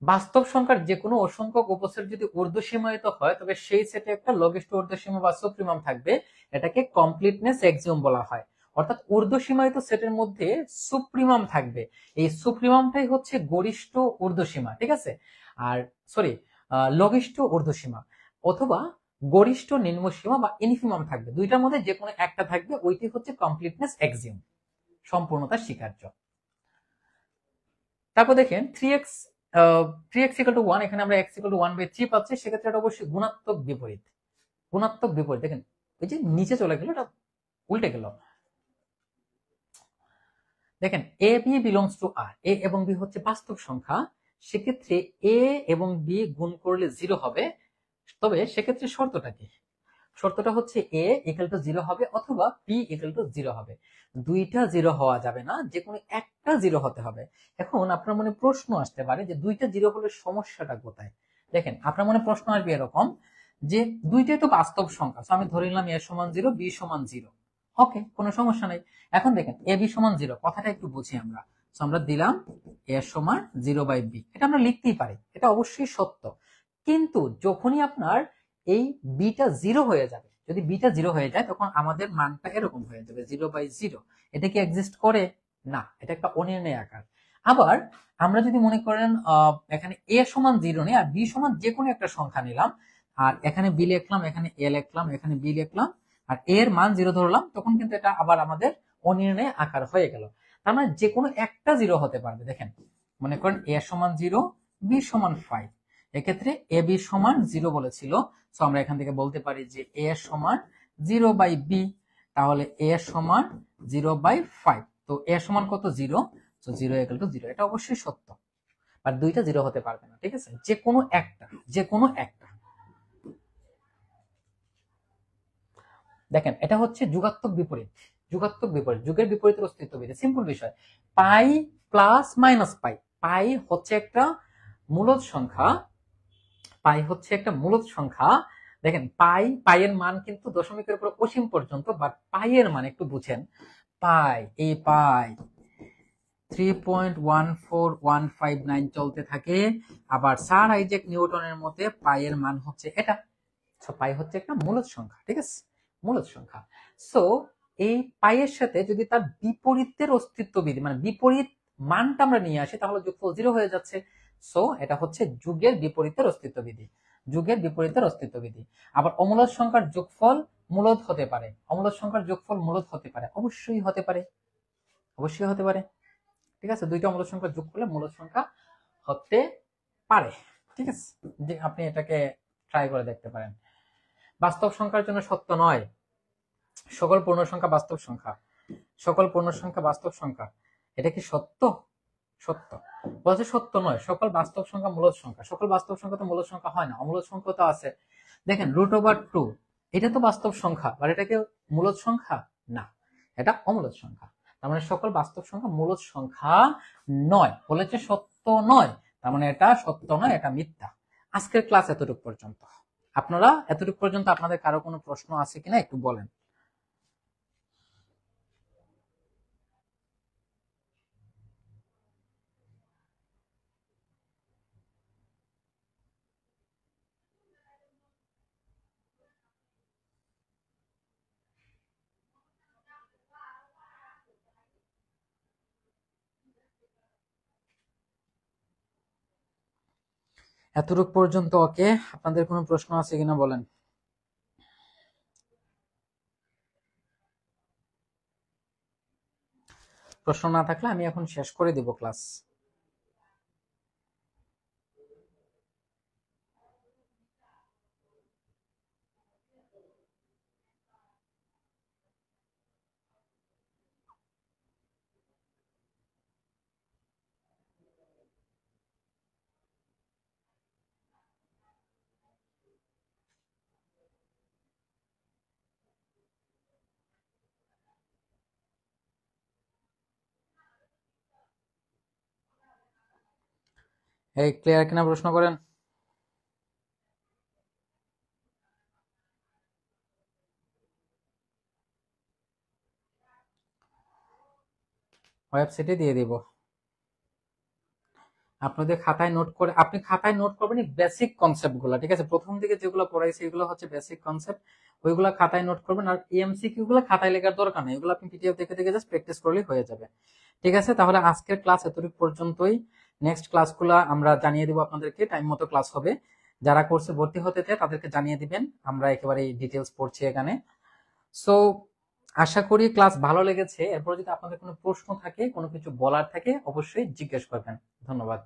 A: বাস্তব সংখ্যার যে কোনো অসংখ্যক উপসেট যদি ঊর্ধ্বসীমায়িত হয় তবে সেই সেটে একটা লঘিষ্ঠ ঊর্ধ্বসীমা বা সুপ্রিমাম থাকবে। এটাকে কমপ্লিটনেস এক্সিওম বলা হয়। অর্থাৎ ঊর্ধ্বসীমায়িত সেটের মধ্যে সুপ্রিমাম থাকবে, এই সুপ্রিমামটাই হচ্ছে গরিষ্ঠ ঊর্ধ্বসীমা। ঠিক আছে। আর সরি, লঘিষ্ঠ ঊর্ধ্বসীমা অথবা গরিষ্ঠ নিম্নসীমা বা ইনফিমাম থাকবে, দুইটার মধ্যে যে কোনো একটা থাকবে, ওইটি হচ্ছে কমপ্লিটনেস এক্সিওম, সম্পূর্ণতা স্বীকার্য। তারপর দেখেন 3x 1, এখানে আমরা x = 1/3 পাচ্ছি, সেক্ষেত্রে এটা অবশ্যই গুণাত্মক বিপরীত। গুণাত্মক বিপরীত, দেখেন ওই যে নিচে চলে গেল, এটা উল্টে গেল। দেখেন এ বি বিলংস টু আর, এ এবং বি হচ্ছে বাস্তব সংখ্যা, সেক্ষেত্রে এ এবং বি গুণ করলে 0 হবে। তবে সেক্ষেত্রে শর্তটা কি? শর্তটা হচ্ছে a = 0 হবে অথবা b = 0 হবে। দুইটা 0 হওয়া যাবে না, যে কোনো একটা 0 হতে হবে। এখন আপনার মনে প্রশ্ন আসতে পারে যে দুইটা 0 হলে সমস্যাটা কোথায়? দেখেন আপনার মনে প্রশ্ন আসবে এরকম যে দুইটাই তো বাস্তব সংখ্যা, আমি ধরে নিলাম a = 0, b = 0। ওকে, কোনো সমস্যা নাই। এখন দেখেন a b = 0 কথাটা একটু বুঝি আমরা। আমরা দিলাম a = 0/b, এটা আমরা লিখতেই পারি, এটা অবশ্যই সত্য। কিন্তু যখনই আপনার এই বিটা 0 হয়ে যাবে, যদি বিটা 0 হয়ে যায় তখন আমাদের মানটা এরকম হয়ে যাবে 0/0। এটা কি এক্সিস্ট করে? না, এটা একটা অনির্ণয় আকার। আবার আমরা যদি মনে করেন এখানে a = 0 নেই আর b সমান যে কোনো একটা সংখ্যা নিলাম, আর এখানে b লিখলাম, এখানে a লিখলাম, এখানে b লিখলাম, আর a এর মান 0 ধরলাম, তখন কিন্তু এটা আবার আমাদের অনির্ণয় আকার হয়ে গেল। তার মানে যে কোনো একটা 0 হতে পারবে। দেখেন মনে করেন a = 0, b = 5, এক্ষেত্রে এ বি সমান 0 বলেছিল, সো আমরা এখান থেকে বলতে পারি যে a = 0/b, তাহলে a = 0/5। তো a সমান কত? 0, সো 0 = 0। এটা অবশ্যই সত্য, আর দুইটা 0 হতে পারবে না। ঠিক আছে, যে কোনো একটা, যে কোনো একটা। দেখেন এটা হচ্ছে যুগাত্মক বিপরীত। যুগাত্মক বিপরীত, যুগের বিপরীতের অস্তিত্ববিধি। সিম্পল বিষয়, পাই প্লাস মাইনাস পাই। পাই হচ্ছে একটা মূলদ সংখ্যা, পাই হচ্ছে একটা মূলদ সংখ্যা। দেখেন পাইয়ের মান কিন্তু দশমিকের উপর অসীম পর্যন্ত, বাট পাইয়ের মান একটু বুঝেন। পাই 3 3.14159 চলতে থাকে। আবার স্যার আইজ্যাক নিউটনের মতে পাইয়ের মান হচ্ছে এটা। পাই হচ্ছে একটা মূলদ সংখ্যা, ঠিক আছে, মূলদ সংখ্যা। সো এই পাইয়ের সাথে যদি তার বিপরীতের অস্তিত্ববিধি মানে বিপরীত মানটা আমরা নিয়ে আসি তাহলে যোগফল 0 হয়ে যাচ্ছে। সো এটা হচ্ছে যুগের বিপরীতের অস্তিত্ববিধি, যুগের বিপরীতের অস্তিত্ববিধি। আবার অমূলদ সংখ্যার যোগফল মূলদ হতে পারে, অমূলদ সংখ্যার যোগফল মূলদ হতে পারে, অবশ্যই হতে পারে, অবশ্যই হতে পারে, ঠিক আছে। দুইটা মূলদ সংখ্যা যোগ করলে মূলদ সংখ্যা হতে পারে, ঠিক আছে। যে আপনি এটাকে ট্রাই করে দেখতে পারেন। বাস্তব সংখ্যার জন্য সত্য নয় সকল পূর্ণ সংখ্যা বাস্তব সংখ্যা, সকল পূর্ণ সংখ্যা বাস্তব সংখ্যা, এটা কি সত্য? সত্য বলছে সত্য নয় সকল বাস্তব সংখ্যা মূলদ সংখ্যা। সকল বাস্তব সংখ্যা তো মূলদ সংখ্যা হয় না, অমূলদ সংখ্যা তো আছে। দেখেন √2 এটা তো বাস্তব সংখ্যা, বাট এটা কি মূলদ সংখ্যা? না, এটা অমূলদ সংখ্যা। তার মানে সকল বাস্তব সংখ্যা মূলদ সংখ্যা নয়, বলেছে সত্য নয়, তার মানে এটা সত্য নয়, এটা মিথ্যা। আজকের ক্লাস এতটুকু পর্যন্ত। আপনারা এতটুকু পর্যন্ত আপনাদের কারো কোনো প্রশ্ন আছে কিনা একটু বলেন। এতটুকু পর্যন্ত ওকে, আপনাদের কোনো প্রশ্ন আছে কিনা বলেন। প্রশ্ন না থাকলে আমি এখন শেষ করে দিব ক্লাস। এই ক্লিয়ার কিনা প্রশ্ন করেন। ওয়েবসাইটে দিয়ে দিব, আপনাদের খাতায় নোট করে, আপনি খাতায় নোট করবেন বেসিক কনসেপ্ট গুলা, ঠিক আছে। প্রথম দিকে যেগুলো পড়াইছি এগুলো হচ্ছে বেসিক কনসেপ্ট, ওইগুলো খাতায় নোট করবেন। আর এমসিকিউ গুলো খাতায় লেখার দরকার নেই, এগুলো আপনি পিডিএফ দেখে দেখে জাস্ট প্র্যাকটিস করলেই হয়ে যাবে, ঠিক আছে। তাহলে আজকের ক্লাস এতটুকু পর্যন্তই। নেক্সট ক্লাসগুলো আমরা জানিয়ে দিব আপনাদেরকে, টাইম মতো ক্লাস হবে। যারা কোর্সে ভর্তি হতে চায় তাদেরকে জানিয়ে দিবেন, আমরা একেবারে ডিটেলস পড়ছি এখানে। সো আশা করি ক্লাস ভালো লেগেছে। এরপর যদি আপনাদের কোনো প্রশ্ন থাকে, কোনো কিছু বলার থাকে, অবশ্যই জিজ্ঞেস করবেন। ধন্যবাদ।